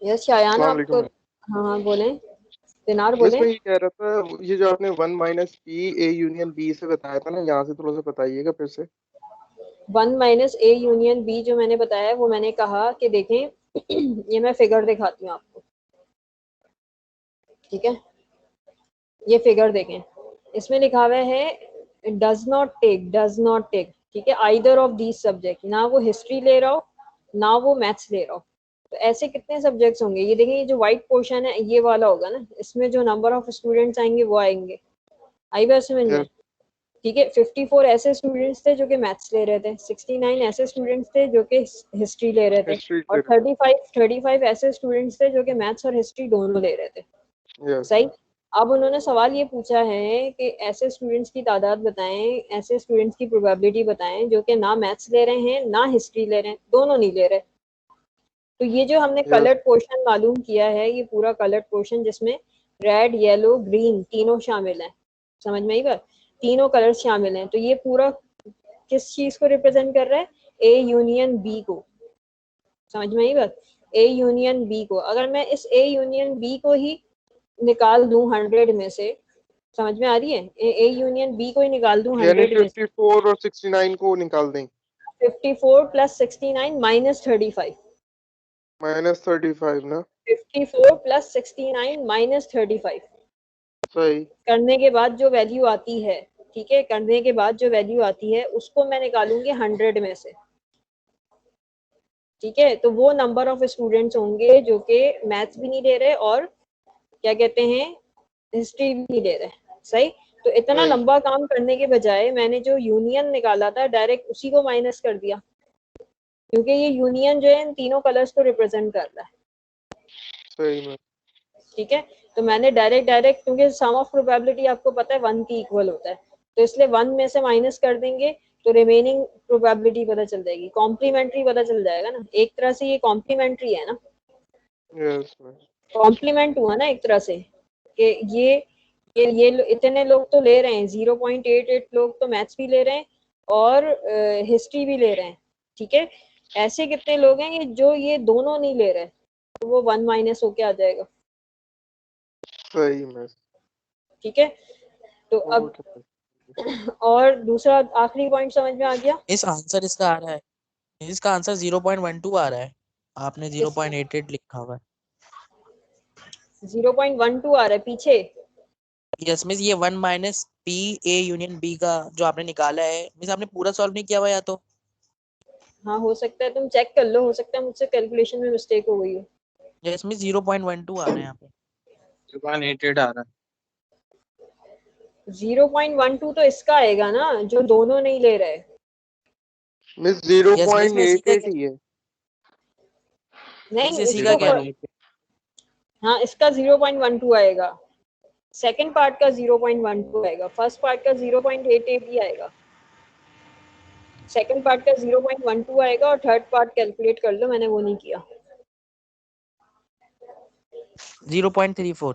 यस शायान अस्सलाम आपको, वालेकुम। हाँ हाँ बोलें, दिनार बस बोलें। मैं ये कह रहा था, ये जो आपने 1 minus P A union B से बताया था ना, यहाँ से थोड़ा सा बताइएगा फिर से। 1 माइनस ए यूनियन बी जो मैंने बताया वो मैंने कहा कि देखें ये मैं फिगर दिखाती हूँ आपको। ठीक है, ये फिगर देखें, इसमें लिखा हुआ है डज नॉट टेक। ठीक है, आइदर ऑफ दीज सब्जेक्ट, ना वो हिस्ट्री ले रहा हो ना वो मैथ्स ले रहा हो। तो ऐसे कितने सब्जेक्ट्स होंगे, ये देखें, ये जो व्हाइट पोर्शन है ये वाला होगा ना, इसमें जो नंबर ऑफ स्टूडेंट्स आएंगे वो आएंगे। आई बात समझ में। ठीक है, 54 ऐसे स्टूडेंट्स थे जो कि मैथ्स ले रहे थे, 69 ऐसे स्टूडेंट्स थे जो कि हिस्ट्री ले रहे थे, और 35 ऐसे स्टूडेंट्स थे जो कि मैथ्स और हिस्ट्री दोनों ले रहे थे। सही। अब उन्होंने सवाल ये पूछा है कि ऐसे स्टूडेंट्स की तादाद बताएं, ऐसे स्टूडेंट्स की प्रोबेबिलिटी बताएं जो कि ना मैथ्स ले रहे हैं ना हिस्ट्री ले रहे हैं, दोनों नहीं ले रहे। तो ये जो हमने कलर्ड पोर्शन मालूम किया है, ये पूरा कलर्ड पोर्शन जिसमें रेड येलो ग्रीन तीनों शामिल हैं, समझ में आई बात, तीनों कलर शामिल हैं। तो ये पूरा किस चीज को रिप्रेजेंट कर रहा है, ए यूनियन बी को, समझ में आई बात, ए यूनियन बी को। अगर मैं इस ए यूनियन बी को ही निकाल दूं 100 में से, समझ में आ रही है, ए यूनियन बी को ही निकाल दूं 100 में से, 54 और 69 को निकाल दें, 54 प्लस 69 माइनस 35, माइनस 35 ना, 54 प्लस 69 माइनस 35 सही। करने के बाद जो वैल्यू आती है, ठीक है, करने के बाद जो वैल्यू आती है उसको मैं निकालूंगी 100 में से। ठीक है, तो वो नंबर ऑफ स्टूडेंट्स होंगे जो कि मैथ्स भी नहीं ले रहे और क्या कहते हैं हिस्ट्री भी नहीं ले रहे। सही। तो इतना लंबा काम करने के बजाय मैंने जो यूनियन निकाला था डायरेक्ट उसी को माइनस कर दिया, क्योंकि ये यूनियन जो है इन तीनों कलर्स को रिप्रेजेंट कर रहा है। सही में। ठीक है, तो मैंने डायरेक्ट क्योंकि सम ऑफ प्रोबेबिलिटी आपको पता है 1 की इक्वल होता है, तो इसलिए 1 में से माइनस कर देंगे तो रिमेनिंग प्रोबेबिलिटी पता चल जाएगी, कॉम्प्लीमेंट्री पता चल जाएगा ना। एक तरह से ये कॉम्प्लीमेंट्री है ना, यस मैम। कॉम्प्लीमेंट हुआ ना एक तरह से कि ये इतने लोग तो ले रहे हैं, 0.88 लोग तो मैथ्स भी ले रहे हैं और हिस्ट्री भी ले रहे हैं। ठीक है, ऐसे कितने लोग हैं ये जो ये दोनों नहीं ले रहे, तो वो 1 माइनस होके आ जाएगा। सही में। ठीक है, तो अब और दूसरा आखिरी पॉइंट समझ में आ गया? इस आंसर इसका आ रहा है, इसका आंसर 0.12 आ रहा है, आपने 0.88 लिखा हुआ है। 0.12 आ रहा है पीछे। यस मिस, ये 1 minus P A union B का जो आपने निकाला है, मिस आपने पूरा सॉल्व नहीं किया हुआ या तो? हाँ हो सकता है, तुम चेक कर लो, हो सकता है मुझसे कैलकुलेशन में मिस्टेक हो गई हो। यस मिस 0.12 आ रहा है यहाँ पे। 0.88 आ रहा है। 0.12 तो इसका आएगा ना जो दोनों नहीं ले रहे। मिस 0.88 ही है। नहीं इसी का इसको क्या? हाँ इसका 0.12 आएगा, सेकंड पार्ट का 0.12 आएगा, फर्स्ट पार्ट का 0.88 ही आएगा, सेकंड पार्ट का 0.12 आएगा और थर्ड पार्ट कैलकुलेट कर लो, मैंने वो नहीं किया। 0.34।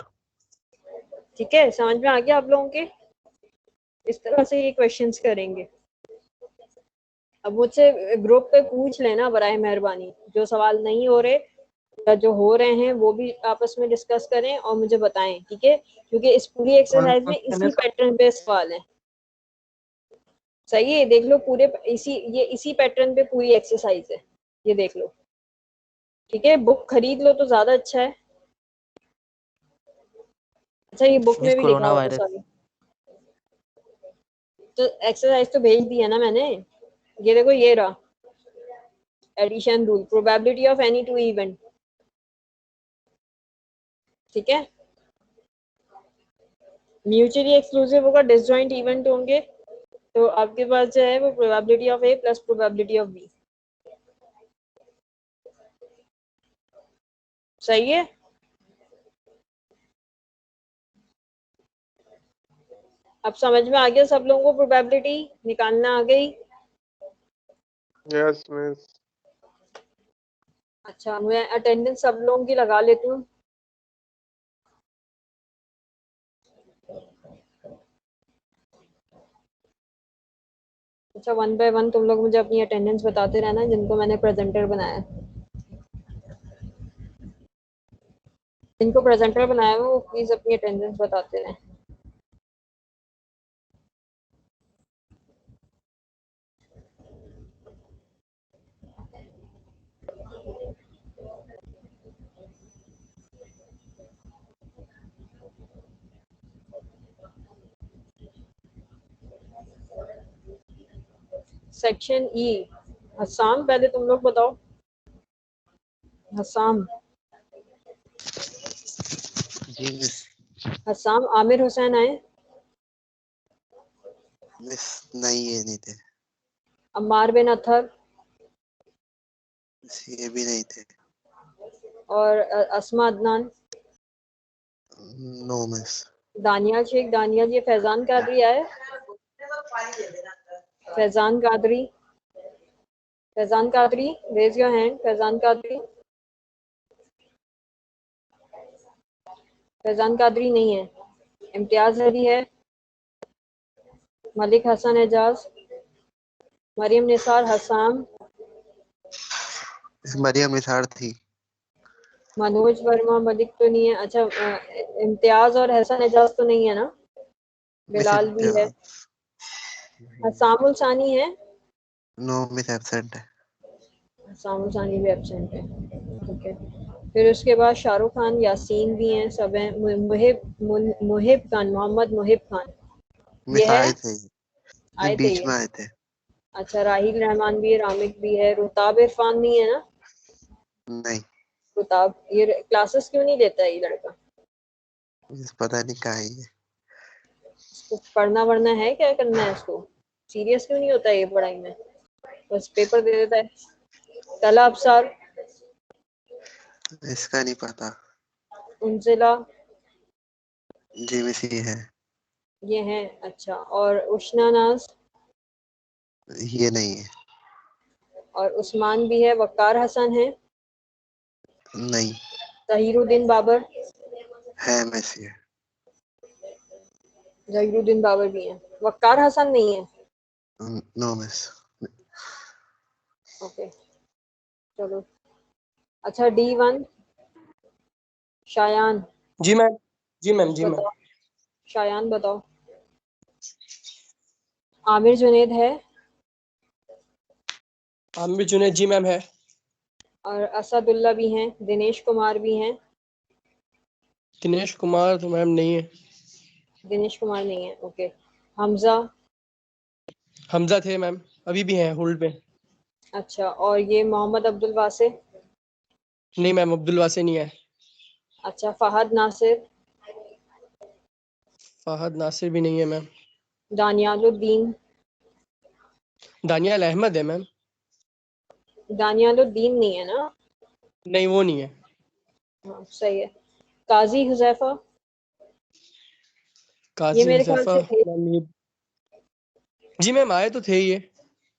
ठीक है, समझ में आ गया आप लोगों के? इस तरह से ये क्वेश्चंस करेंगे। अब मुझसे ग्रुप पे पूछ लेना बराए मेहरबानी, जो सवाल नहीं हो रहे या जो हो रहे हैं वो भी आपस में डिस्कस करें और मुझे बताएं। ठीक है, क्योंकि इस पूरी एक्सरसाइज में इसी पैटर्न पे सवाल है। सही है, देख लो पूरे इसी पैटर्न पे पूरी एक्सरसाइज है, ये देख लो। ठीक है, बुक खरीद लो तो ज्यादा अच्छा है। अच्छा ये बुक में भी लिखा कोरोना होगा वायरस। सारी, तो एक्सरसाइज तो भेज दी है ना मैंने, ये देखो ये रहा addition rule, probability of any two event. ठीक है, म्यूचुअली एक्सक्लूसिव होगा, डिसजॉइंट इवेंट होंगे, तो आपके पास जो है वो probability of A plus probability of B. सही है, अब समझ में आ गया सब लोगों को? प्रोबेबिलिटी निकालना आ गई? Yes miss. अच्छा मैं अटेंडेंस सब लोगों की लगा लेती हूँ। अच्छा 1 बाय 1 तुम लोग मुझे अपनी अटेंडेंस बताते रहना जिनको मैंने प्रेजेंटर बनाया, जिनको प्रेजेंटर बनाया है वो प्लीज अपनी अटेंडेंस बताते रहें। सेक्शन ई, हसाम पहले तुम लोग बताओ। हसाम, जी मिस। हसाम आमिर हुसैन आए? मिस नहीं, ये नहीं थे। अम्मार बिन अथर? ये भी नहीं थे। और अस्मा अदनान? No miss. दानिया शेख? दानिया जी फैजान कादरी आए? Faizan Qadri? Faizan Qadri raise your hand. Faizan Qadri? Faizan Qadri नहीं है। इम्तियाज अली है? मलिक हसन एजाज? मरियम निसार? हसाम? मरियम निसार थी। मनोज वर्मा? मलिक तो नहीं है। अच्छा इम्तियाज और हसन एजाज तो नहीं है ना? बिलाल भी है। हसामुल सानी है? नो मिस, एब्सेंट है। हसामुल सानी भी एब्सेंट है। ठीक है, फिर उसके बाद शाहरुख खान, यासीन भी हैं, सब हैं। मुहिब खान, मोहम्मद मुहिब खान ये मिस है? आए थे, आए थे बीच ये? में आए थे। अच्छा राहिल रहमान भी है, रामिक भी है। रुताब इरफान नहीं है ना? नहीं रुताब ये क्लासेस क्यों नहीं लेता है ये लड़का? मिस, पता नहीं कहाँ है ये। इसको पढ़ना वढ़ना है, क्या करना है इसको? सीरियस क्यों नहीं होता ये पढ़ाई में, बस पेपर दे देता है। तला अबसार, इसका नहीं पता। उनजिला, जी में सी है। ये है। अच्छा, और उश्नानाज, ये नहीं है। और उस्मान भी है। वक्कार हसन है। नहीं जहीरुद्दीन बाबर, है, में सी है। जहीरुद्दीन बाबर भी है। वक्कार हसन नहीं है। No miss. ओके चलो। अच्छा, D1 शायान, जी मैम, जी मैम, जी मैम। बताओ। शायान बताओ। आमिर जुनेद है, आमिर जुनैद जी मैम है। और असदुल्ला भी हैं। दिनेश कुमार भी हैं। दिनेश कुमार तो मैम नहीं है। दिनेश कुमार नहीं है, ओके। हमजा, हमजा थे मैम, अभी भी हैं होल्ड पे। अच्छा, और ये मोहम्मद अब्दुल वासे। नहीं मैम, अब्दुल वासे नहीं है। अच्छा, फहद नासिर, फहद नासिर भी नहीं है मैम। दानियालुद्दीन, दानियाल अहमद है मैम। दानियालुद्दीन नहीं है ना? नहीं, वो नहीं है। हाँ सही है। काजी हुजैफा, ये काजी मेरे ख्याल हुजैफा से थे। मैम, ये जी मैम आए तो थे ये।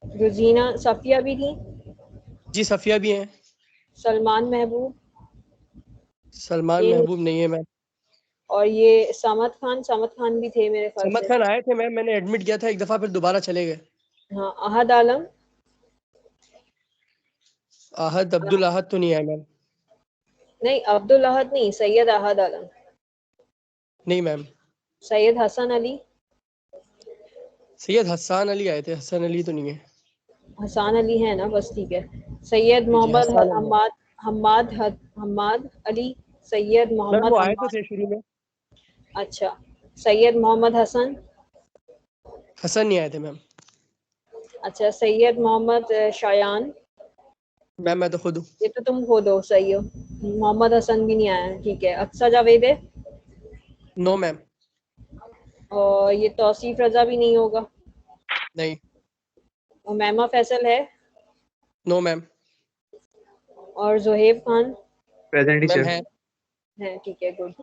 रुजीना सफिया भी थी। जी सफिया भी हैं। सलमान महबूब, सलमान ये नहीं। महबूब नहीं है मैम। और ये समत खान भी थे मेरे ख्याल समत से। खान आए थे मैम, मैंने एडमिट किया था एक दफा, फिर दोबारा चले गए। हाँ, अहद आलम, आहद, अब्दुल आहद तो नहीं है मैम। नहीं अब्दुल अहद नहीं, सैयद अहद आलम। नहीं मैम। सैयद हसन अली, सैयद हसान अली आए थे, हसन अली तो नहीं है। हसान अली है ना, बस ठीक है। सैयद जी जी, मोहम्मद हसान अली है। हम्माद अली, सैयद मैम मोहम्मद वो आए तो हम्माद। थे शुरू में। अच्छा, सैयद मोहम्मद हसन। हसन नहीं आए थे मैम। अच्छा, सैयद मोहम्मद शायान। मैम मैं तो खुद हूँ। ये तो तुम खुद हो, सही हो। मोहम्मद हसन भी नहीं आया, ठीक है। अक्सा जावेद है। No ma'am. और ये तौसीफ रजा भी नहीं होगा। नहीं। उमैमा फैसल है। No ma'am. और Zuhaib Khan present ma'am teacher. है। है, ठीक है, गुड।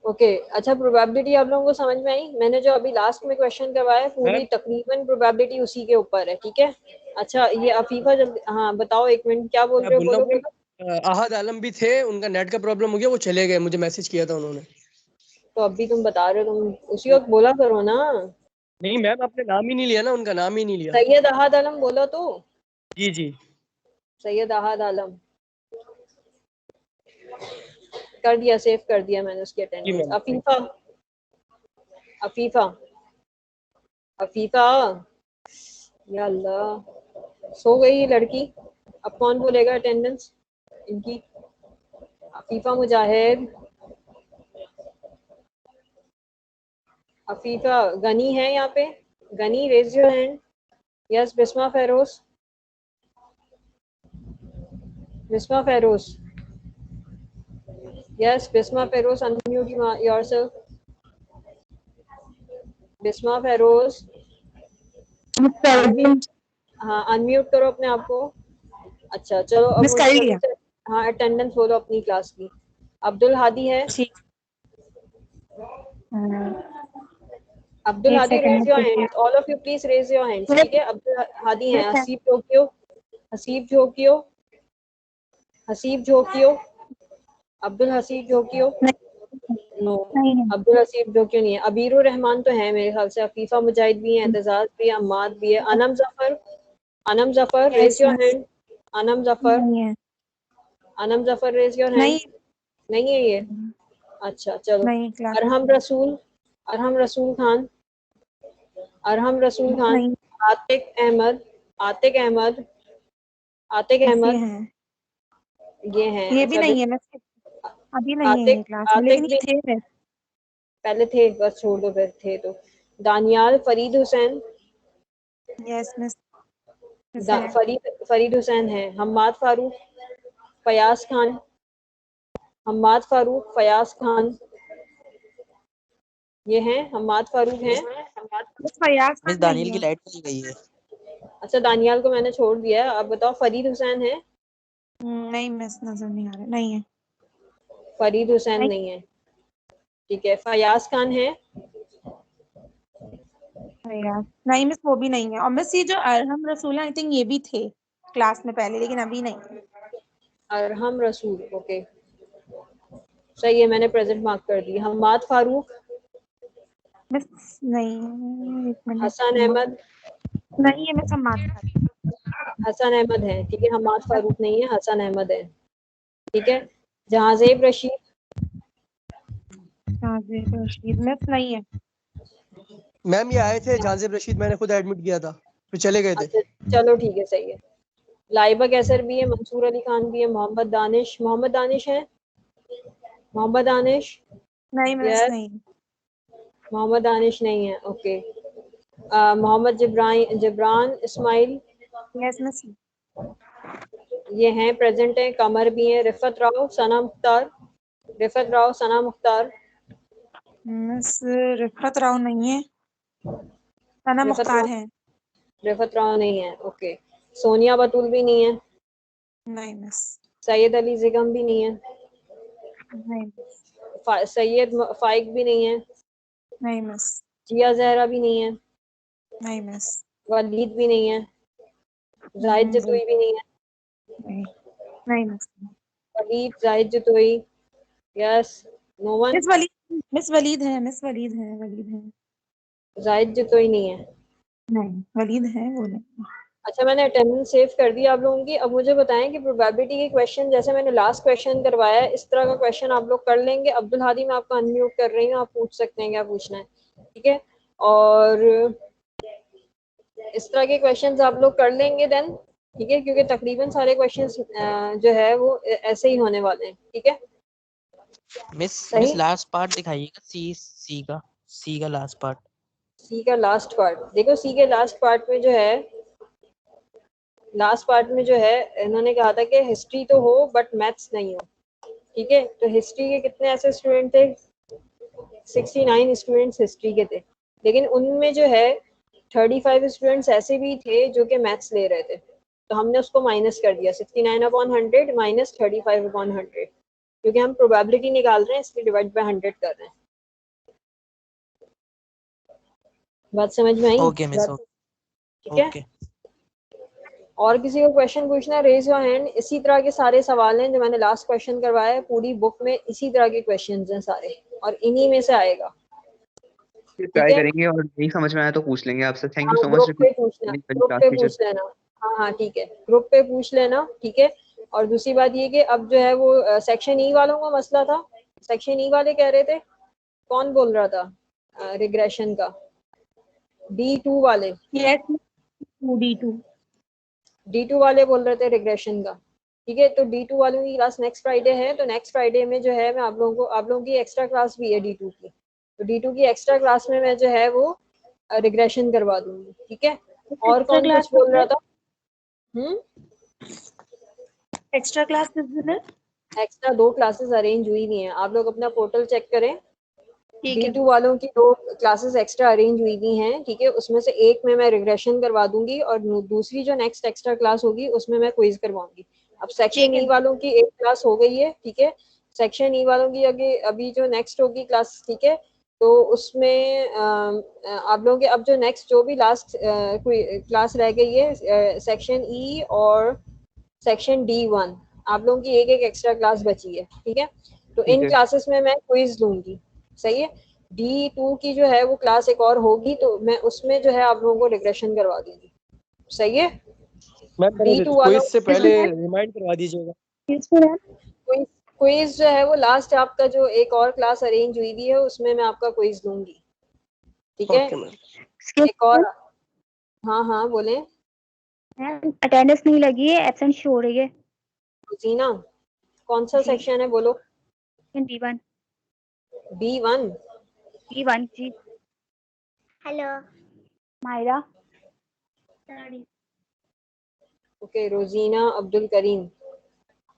ओके अच्छा, प्रोबेबिलिटी आप लोगों को समझ में आई? मैंने जो अभी लास्ट में क्वेश्चन करवाया है, पूरी मैम तकरीबन प्रोबेबिलिटी उसी के ऊपर है, ठीक है। अच्छा, ये अफीफा जल्दी, हाँ बताओ, एक मिनट, क्या बोल मैं रहे हो? बोल रहा बोलो हूँ बोलो। कि अहद आलम भी थे, उनका नेट का प्रॉब्लम हो गया, वो चले गए, मुझे मैसेज किया था उन्होंने। तो अभी तुम बता रहे हो, तुम उसी वक्त बोला करो ना। नहीं मैम, आपने नाम ही नहीं लिया ना, उनका नाम ही नहीं लिया। सैयद अहद आलम बोला तो। जी जी। सैयद अहद आलम कर दिया, सेव कर दिया मैंने उसकी जी अटेंडेंस। मैम। अफीफा, अफीफा, अफीफा, या अल्लाह, सो गई ये लड़की। अब कौन बोलेगा अटेंडेंस इनकी? अफीफा मुजाहिद, अफीफा, गनी है यहाँ पे? Ghani, raise your hand. Yes, Bisma Feroz, Bisma Feroz, yes Bisma Feroz, unmute yourself. Bisma Feroz, unmute, हाँ अनम्यूट करो अपने आप को। अच्छा चलो, अब मिस कर मुझे जल्दी लिया। से, हाँ अटेंडेंस बोलो अपनी क्लास की। अब्दुल हादी है। ठीक। अब्दुल एक हादी, सेकंड रेज में your check hands, all of you please raise your hands, पूरे ठीक है। अब्दुल हादी है। पूरे हसीब झोंकियो, हसीब झोंकियो, हसीब झोंकियो, अब्दुल हसीब झोंकियो। नो, नहीं नहीं अब्दुल हसीब झोंकियो नहीं है। अबीरुर रहमान तो है मेरे ख्याल से। अफीफा मुजाहिद भी है, एतजाज भी है, अम्माद भी है। Anam Zafar, Anam Zafar, raise yes your miss. Hand. Anam Zafar, नहीं है। Anam Zafar, raise your hand. नहीं नहीं है ये? अच्छा चलो। नहीं क्लास अरहम रसूल, अरहम रसूल खान, अरहम रसूल खान। नहीं। आतिक अहमद, आतिक अहमद, आतिक यस ये अहमद, है। ये हैं। ये भी अच्छा, नहीं है मिस। अभी नहीं है आतिक, ये क्लास में, आतिक लेकिन ये भी थे मिस। पहले थे, बस छोड़ दो फिर, थे तो। Daniyal Farid Hussain, yes miss. Miss है। फरीद फरीद हुसैन है। हम्माद फारूक, फयाज खान, हम्माद फारूक, फयाज खान, ये हैं हम्माद फारूक हैं। मिस फयाज मिस खान दानियल नहीं की है। लाइट चली गई है। अच्छा दानियाल को मैंने छोड़ दिया है। आप बताओ फरीद हुसैन है? नहीं मिस, नजर नहीं आ रहा, नहीं है। फरीद हुसैन नहीं, नहीं है, ठीक है। फयाज खान है? फयाज नहीं मिस, वो भी नहीं है। और मिस ये जो अरहम रसूल आई थिंक ये भी थे क्लास में पहले, लेकिन अभी नहीं। अरहम रसूल, ओके सही है, मैंने प्रेजेंट मार्क कर दी। हम्माद फारूक? मिस नहीं, एक मिनट। हसन अहमद? नहीं है मिस, हम बात कर रहे हसन अहमद है, ठीक है। हम्माद फारूक नहीं है, हसन अहमद है, ठीक है। जहांजेब रशीद? हैं। रशीद मिस नहीं है। मैम ये आए थे जाजिब रशीद, मैंने खुद एडमिट किया था, फिर चले गए थे। अच्छा चलो ठीक है, सही है। लाइबा कैसर भी है, मंसूर अली खान भी है, मोहम्मद दानिश है? मोहम्मद दानिश? नहीं मिस, यस, नहीं। मोहम्मद दानिश नहीं है, okay. Mohammad Jibran Ismail? Yes miss. ये हैं, प्रेजेंट हैं। कमर भी हैं। रिफत राव, सना मुख्तार? मिस रिफत राव नहीं है, सना रिफत मुख्तार राव है। नहीं है, ओके। सोनिया बतूल भी नहीं है। नहीं मिस। सैयद अली जिगम भी नहीं है। नहीं, सैयद फाइक भी नहीं है। नहीं मिस। जिया जहरा भी नहीं है। नहीं मिस। वलीद भी नहीं है। जाहिद जतोई भी नहीं है। नहीं, नहीं miss. Waleed, Zahid Jatoi, yes, no one. Miss Waleed है, मिस वलीद है, वलीद है। जाहिद जतोई नहीं है। नहीं, वलीद है, वो नहीं। अच्छा, मैंने अटेंडेंस सेव कर दी आप लोगों की। अब मुझे बताएं कि प्रोबेबिलिटी के क्वेश्चन, जैसे मैंने लास्ट क्वेश्चन करवाया है, इस तरह का क्वेश्चन आप लोग कर लेंगे? अब्दुल हादी, मैं आपको अनम्यूट कर रही हूँ, आप पूछ सकते हैं क्या पूछना है, ठीक है। और इस तरह के क्वेश्चंस आप लोग कर लेंगे देन, ठीक है, क्योंकि तकरीबन सारे क्वेश्चंस जो है वो ऐसे ही होने वाले हैं, ठीक है। मिस सही। लास्ट पार्ट दिखाइएगा, सी का लास्ट पार्ट। सी का लास्ट पार्ट देखो। सी के लास्ट पार्ट में जो है इन्होंने कहा था कि हिस्ट्री तो हो बट मैथ्स नहीं हो, ठीक है। तो हिस्ट्री के कितने ऐसे स्टूडेंट थे? 69 स्टूडेंट्स हिस्ट्री के थे, लेकिन उनमें जो है 35 स्टूडेंट्स ऐसे भी थे जो कि मैथ्स ले रहे थे, तो हमने उसको माइनस कर दिया। 69/100 माइनस 35/100, क्योंकि हम प्रोबेबिलिटी निकाल रहे हैं, इसलिए डिवाइड बाय 100 कर रहे हैं। बात समझ में आई? ओके मिस, ठीक है। ओके। और किसी को क्वेश्चन पूछना है, रेज योर हैंड। इसी तरह के सारे सवाल हैं जो मैंने लास्ट क्वेश्चन करवाया है, पूरी बुक में इसी तरह के क्वेश्चंस हैं सारे, और इन्हीं में से आएगा, ठीक ट्राई है। करेंगे और नहीं समझ में आया तो पूछ लेंगे आपसे। थैंक यू हाँ, सो मच ग्रुप पे पूछना, ग्रुप क्लास पे टीचर। पूछ लेना। हाँ हाँ ठीक है, ग्रुप पे पूछ लेना, ठीक है। और दूसरी बात ये कि अब जो है वो सेक्शन ई वालों का मसला था। सेक्शन ई वाले कह रहे थे, कौन बोल रहा था रिग्रेशन का? D2 वाले। Yes, D2। D2 वाले बोल रहे थे रिग्रेशन का, ठीक है। तो D2 वालों की क्लास नेक्स्ट फ्राइडे है, तो नेक्स्ट फ्राइडे में जो है मैं आप लोगों की एक्स्ट्रा क्लास भी है D2 की, तो D2 की एक्स्ट्रा क्लास में मैं जो है वो रिग्रेशन करवा दूंगी, ठीक है। और एक्स्ट्रा कौन क्लास कुछ बोल रहा था? एक्स्ट्रा क्लास किस दिन है? एक्स्ट्रा 2 क्लासेस अरेंज हुई नहीं है, आप लोग अपना पोर्टल चेक करें। ठीक है। D2 वालों की 2 क्लासेस एक्स्ट्रा अरेंज हुई हुई हैं, ठीक है। उसमें से एक में मैं रिग्रेशन करवा दूंगी, और दूसरी जो नेक्स्ट एक्स्ट्रा क्लास होगी उसमें मैं क्विज करवाऊंगी। अब सेक्शन ई वालों की एक क्लास हो गई है, ठीक है। सेक्शन ई वालों की अभी जो नेक्स्ट होगी क्लास, ठीक है। तो उसमें आप लोगों के अब जो नेक्स्ट जो भी लास्ट क्लास रह गई है सेक्शन ई और सेक्शन D1, आप लोगों की एक एक एक्स्ट्रा क्लास बची है, ठीक है। तो ठीक इन है। क्लासेस में मैं क्विज दूंगी, सही है। D2 की जो है वो क्लास एक और होगी, तो मैं उसमें जो है आप लोगों को रिग्रेशन करवा दूंगी, सही है। मैम D2 कोई वालों इससे पहले रिमाइंड करवा दीजिएगा। क्विज जो है वो लास्ट आपका जो एक और क्लास अरेंज हुई भी है उसमें मैं आपका क्विज दूंगी, ठीक है। Okay ma'am. एक और, हाँ हाँ बोले। अटेंडेंस नहीं लगी है, एब्सेंट शो हो रही है। जीना, कौन सा जी। सेक्शन है बोलो? B1। B1 B1 जी। हेलो मायरा। ओके। रोजीना अब्दुल करीम,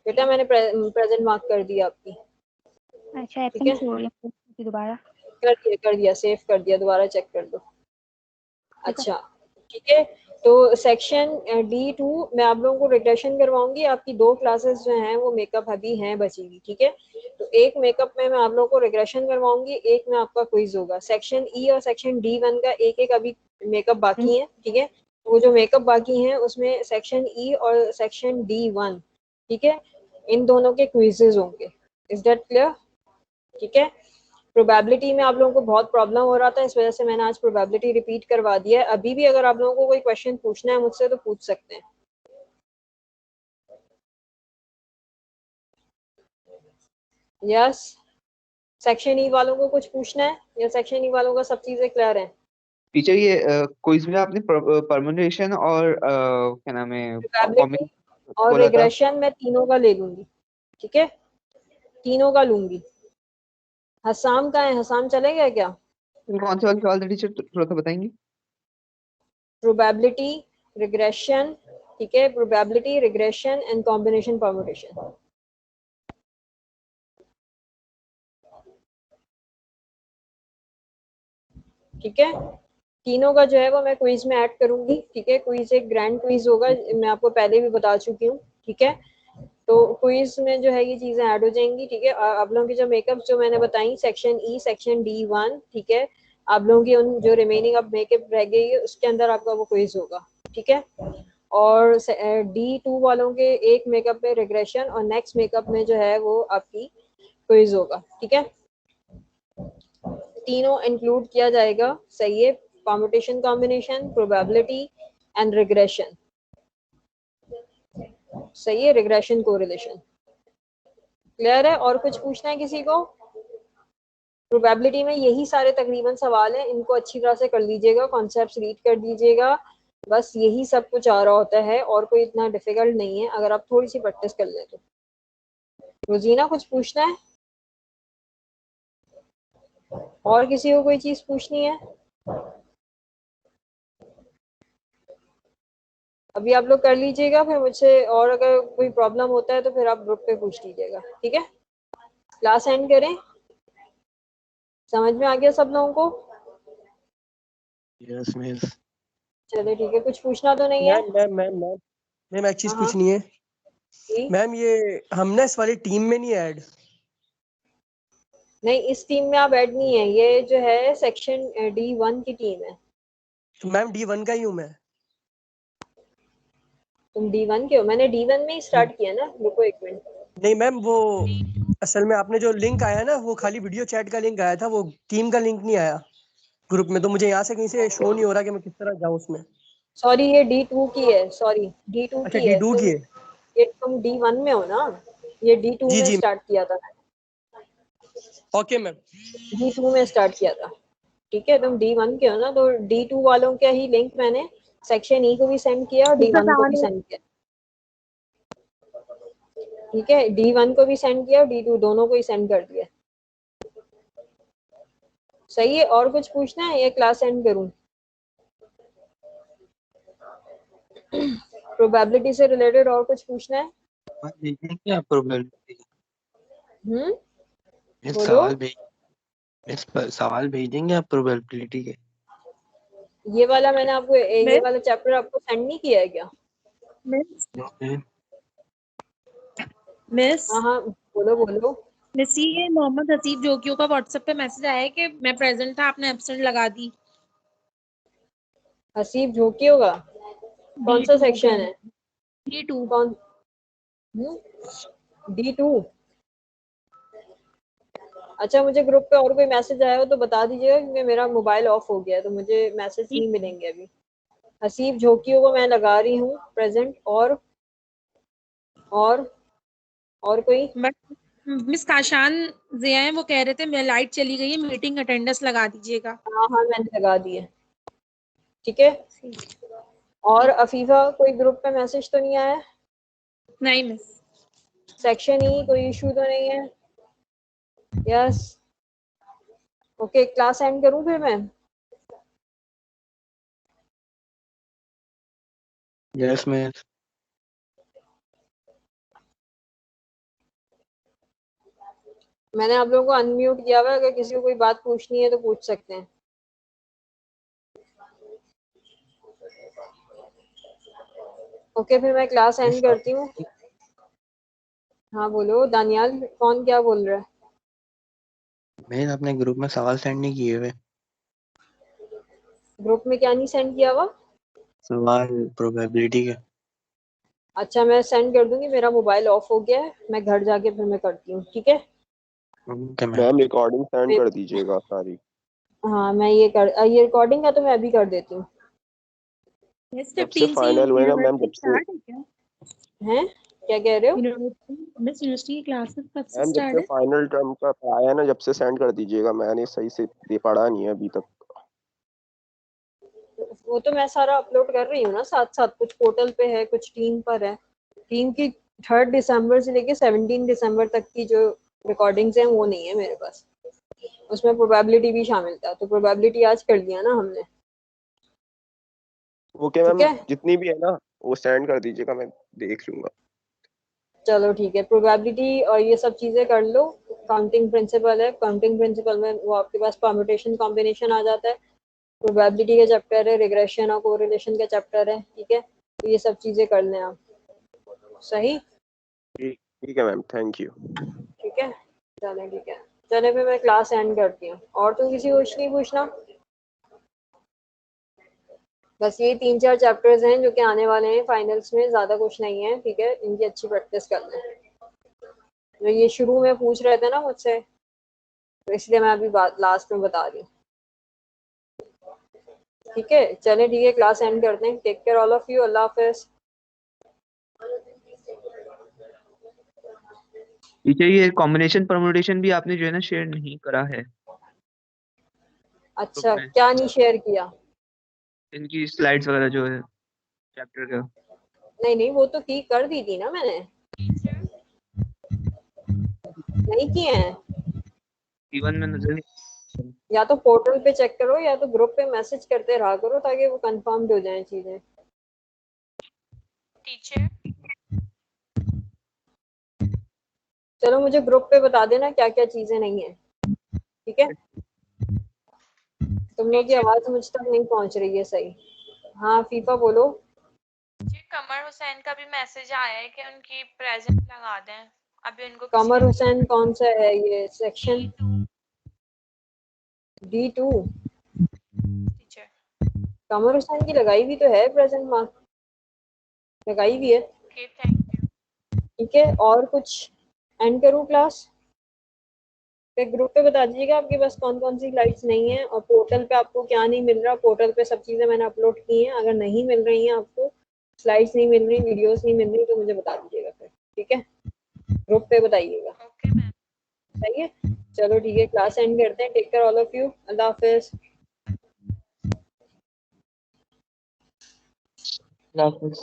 बेटा मैंने प्रेजेंट मार्क कर दी आपकी, अच्छा, ठीक है। एब्सेंट शो हो रही है दोबारा। कर दिया सेव कर दिया, दोबारा चेक कर दो। अच्छा ठीक है, तो सेक्शन D2 मैं आप लोगों को रिग्रेशन करवाऊंगी। आपकी 2 क्लासेस जो हैं वो मेकअप अभी हैं बची हुई, ठीक है। तो एक मेकअप में मैं आप लोगों को रिग्रेशन करवाऊंगी, एक में आपका क्विज होगा। सेक्शन E और सेक्शन D1 का एक एक अभी मेकअप बाकी है, ठीक है। वो जो मेकअप बाकी हैं उसमें सेक्शन E और सेक्शन D1, ठीक है, इन दोनों के क्विजेज होंगे। Is that clear? ठीक है। प्रोबेबिलिटी में आप लोगों को बहुत प्रॉब्लम हो रहा था, इस वजह से मैंने आज प्रोबेबिलिटी रिपीट करवा दिया है। अभी भी अगर आप लोगों को कोई क्वेश्चन पूछना है मुझसे तो पूछ सकते हैं। यस, सेक्शन ई वालों को कुछ पूछना है या सेक्शन ई वालों का सब चीजें क्लियर है? टीचर ये क्विज में आपने परम्यूटेशन और क्या नाम है प्रोबेबिलिटी और बोला था। रिग्रेशन मैं तीनों का ले लूंगी, ठीक है, तीनों का लूंगी। हसाम का है, हसाम चलेगा क्या? कौन से वाले सवाल थे टीचर, थोड़ा सा बताएंगे? प्रोबेबिलिटी, रिग्रेशन, ठीक है, probability, regression and combination permutation. ठीक है, तीनों का जो है वो मैं क्विज में ऐड करूंगी, ठीक है। क्विज एक ग्रैंड क्विज होगा, मैं आपको पहले भी बता चुकी हूँ, ठीक है। तो क्विज में जो है ये चीजें ऐड हो जाएंगी, ठीक है। आप लोगों की जो मेकअप जो मैंने बताई सेक्शन ई सेक्शन D1, ठीक है, आप लोगों की उन जो रिमेनिंग अब मेकअप रह गई है उसके अंदर आपका वो क्विज होगा, ठीक है। और D2 वालों के एक मेकअप में रिग्रेशन और नेक्स्ट मेकअप में जो है वो आपकी क्विज होगा, ठीक है। तीनों इंक्लूड किया जाएगा, सही है। Permutation, combination, probability and regression, सही है, रिग्रेशन कोरिलेशन। क्लियर है? और कुछ पूछना है किसी को? प्रोबेबिलिटी में यही सारे तकरीबन सवाल हैं, इनको अच्छी तरह से कर लीजिएगा, कॉन्सेप्ट्स रीड कर लीजिएगा, बस यही सब कुछ आ रहा होता है और कोई इतना डिफिकल्ट नहीं है अगर आप थोड़ी सी प्रैक्टिस कर लें तो। रोजीना कुछ पूछना है? और किसी को कोई चीज पूछनी है? अभी आप लोग कर लीजिएगा, फिर मुझसे और अगर कोई प्रॉब्लम होता है तो फिर आप ग्रुप पे पूछ लीजिएगा, ठीक है। क्लास एंड करें? समझ में आ गया सब लोगों को? Yes miss. चलिए ठीक है, कुछ पूछना तो नहीं है? मैम एक चीज हाँ, पूछनी है जी। मैम, ये हमने इस वाली टीम में नहीं ऐड। नहीं, इस टीम में आप ऐड नहीं है, ये जो है सेक्शन D1 की टीम है। तो मैम D1 का ही हूँ मैं। तुम D1 के हो? मैंने D1 में ही स्टार्ट किया ना, रुको एक मिनट। नहीं मैम, वो असल में आपने जो लिंक आया ना वो खाली वीडियो चैट का लिंक आया था, वो टीम का लिंक नहीं आया ग्रुप में, तो मुझे यहाँ से कहीं से शो नहीं हो रहा कि मैं किस तरह जाऊँ उसमें। सॉरी, ये D2 की है, सॉरी D2 अच्छा की है। D2 की है। तुम D1 में हो ना, ये D2 जी में जी स्टार्ट किया था मैंने, ओके मैम। D2 में स्टार्ट किया था, ठीक है। तुम D1 के हो ना, तो D2 वालों का ही लिंक मैंने सेक्शन E को भी सेंड किया और D1 को भी सेंड किया, ठीक है। D1 को भी सेंड किया और D2 दोनों को ही सेंड कर दिया, सही है। और कुछ पूछना है या क्लास एंड करूं? प्रोबेबिलिटी से रिलेटेड और कुछ पूछना है? क्या प्रोबेबिलिटी? बोलो। सवाल भेजेंगे आप प्रोबेबिलिटी के? ये वाला मैंने आपको ये वाला चैप्टर आपको सेंड नहीं किया है क्या? मिस हाँ हाँ, बोलो बोलो। मिस, ये मोहम्मद हसीब जोकियों का व्हाट्सएप पे मैसेज आया है कि मैं प्रेजेंट था, आपने एब्सेंट लगा दी। हसीब झोंकी होगा? कौन सा सेक्शन है? D2। कौन? D2? अच्छा, मुझे ग्रुप पे और कोई मैसेज आया हो तो बता दीजिएगा, क्योंकि मेरा मोबाइल ऑफ हो गया है तो मुझे मैसेज नहीं मिलेंगे अभी। हसीब झोंकियों को मैं लगा रही हूँ प्रेजेंट। और कोई? मिस काशान जिया है, वो कह रहे थे मेरी लाइट चली गई है, मीटिंग अटेंडेंस लगा दीजिएगा। हाँ हाँ, मैंने लगा दिए, ठीक है। और अफीफा, कोई ग्रुप पे मैसेज तो नहीं आया? नहीं मिस। सेक्शन ई कोई इशू तो नहीं है? Yes, okay. क्लास एंड करूं फिर मैं? Yes miss. मैंने आप लोगों को अनम्यूट किया हुआ है, अगर किसी को कोई बात पूछनी है तो पूछ सकते हैं। ओके, फिर मैं क्लास एंड करती हूँ। हाँ बोलो दानियाल, कौन क्या बोल रहा है? मैं अपने ग्रुप में सवाल सेंड नहीं किए हुए। ग्रुप में क्या नहीं सेंड किया हुआ? सवाल प्रोबेबिलिटी के। अच्छा, मैं सेंड कर दूंगी, मेरा मोबाइल ऑफ हो गया है, मैं घर जाके फिर मैं करती हूँ, ठीक है? मैम रिकॉर्डिंग सेंड कर दीजिएगा सारी। हाँ मैं ये रिकॉर्डिंग का तो मैं अभी कर देती हूँ। जब से फाइनल हुए ना मैम, जब से हैं क्या कह रहे हो? यूनिवर्सिटी की क्लासेस कब से मैम जब स्टार्ट से है? फाइनल टर्म का आया है ना, जब से सेंड कर दीजिएगा, मैंने सही से दे पढ़ा नहीं है अभी तक। वो तो मैं सारा अपलोड कर रही हूँ ना साथ साथ, कुछ पोर्टल पे है, कुछ टीम पर है। टीम की 3 दिसंबर से लेके 17 दिसंबर तक की जो रिकॉर्डिंग्स हैं वो नहीं है मेरे पास, उसमें प्रोबेबिलिटी भी शामिल था, तो प्रोबेबिलिटी आज कर लिया ना हमने। ओके ठीक मैम, है, जितनी भी है ना वो सेंड कर दीजिएगा, मैं देख लूंगा। चलो ठीक है। प्रोबेबिलिटी और ये सब चीजें कर लो। काउंटिंग प्रिंसिपल है, काउंटिंग प्रिंसिपल में वो आपके पास परम्यूटेशन कॉम्बिनेशन आ जाता है। प्रोबेबिलिटी का चैप्टर है, रिग्रेशन और कोरिलेशन का चैप्टर है, ठीक है? तो ये सब चीजें कर लें आप। सही, ठीक है मैम, थैंक यू। ठीक है, चले ठीक है। चले फिर मैं क्लास एंड करती हूँ। और तो किसी को कुछ नहीं पूछना? बस ये 3-4 चैप्टर्स हैं जो कि आने वाले हैं फाइनल्स में, ज्यादा कुछ नहीं है, ठीक है? इनकी अच्छी प्रैक्टिस कर लें। तो ये शुरू में पूछ रहे थे ना मुझसे, तो इसलिए मैं अभी बात लास्ट में बता रही हूँ। ठीक है, चले ठीक है, क्लास एंड करते हैं। Take care all of you, Allah हाफिज। टीचर ये कॉम्बिनेशन परम्यूटेशन भी आपने जो है ना शेयर नहीं करा है ग्रुप अच्छा, में, क्या नहीं शेयर किया? इनकी स्लाइड्स वगैरह जो है चैप्टर का। नहीं नहीं, वो तो की कर दी थी ना मैंने, नहीं किए हैं। इवन में नजर नहीं। या तो पोर्टल पे चेक करो या तो ग्रुप पे मैसेज करते रहा करो, ताकि वो कंफर्म्ड हो जाए चीजें। टीचर चलो मुझे ग्रुप पे बता देना क्या क्या चीजें नहीं है, ठीक है? तुम लोग की आवाज मुझ तक नहीं पहुंच रही है सही। हाँ फीफा बोलो। जी, कमर हुसैन का भी मैसेज आया है कि उनकी प्रेजेंट लगा दें। अभी उनको किसी कमर ने हुसैन कौन सा है ये सेक्शन? D2। टीचर कमर हुसैन की लगाई भी तो है प्रेजेंट मार्क, लगाई भी है, ओके, थैंक यू। ठीक है? और कुछ एंड करूँ क्लास? फिर ग्रुप पे बता दीजिएगा आपके पास कौन कौन सी लाइट्स नहीं है, और पोर्टल पे आपको क्या नहीं मिल रहा। पोर्टल पे सब चीज़ें मैंने अपलोड की हैं, अगर नहीं मिल रही हैं आपको, स्लाइड्स नहीं मिल रही, वीडियोस नहीं मिल रही, तो मुझे बता दीजिएगा फिर, ठीक है? ग्रुप पे बताइएगा। Okay ma'am. सही है, चलो ठीक है, क्लास एंड करते हैं। Take care all of you, Allah हाफिज। अल्लाह हाफिज।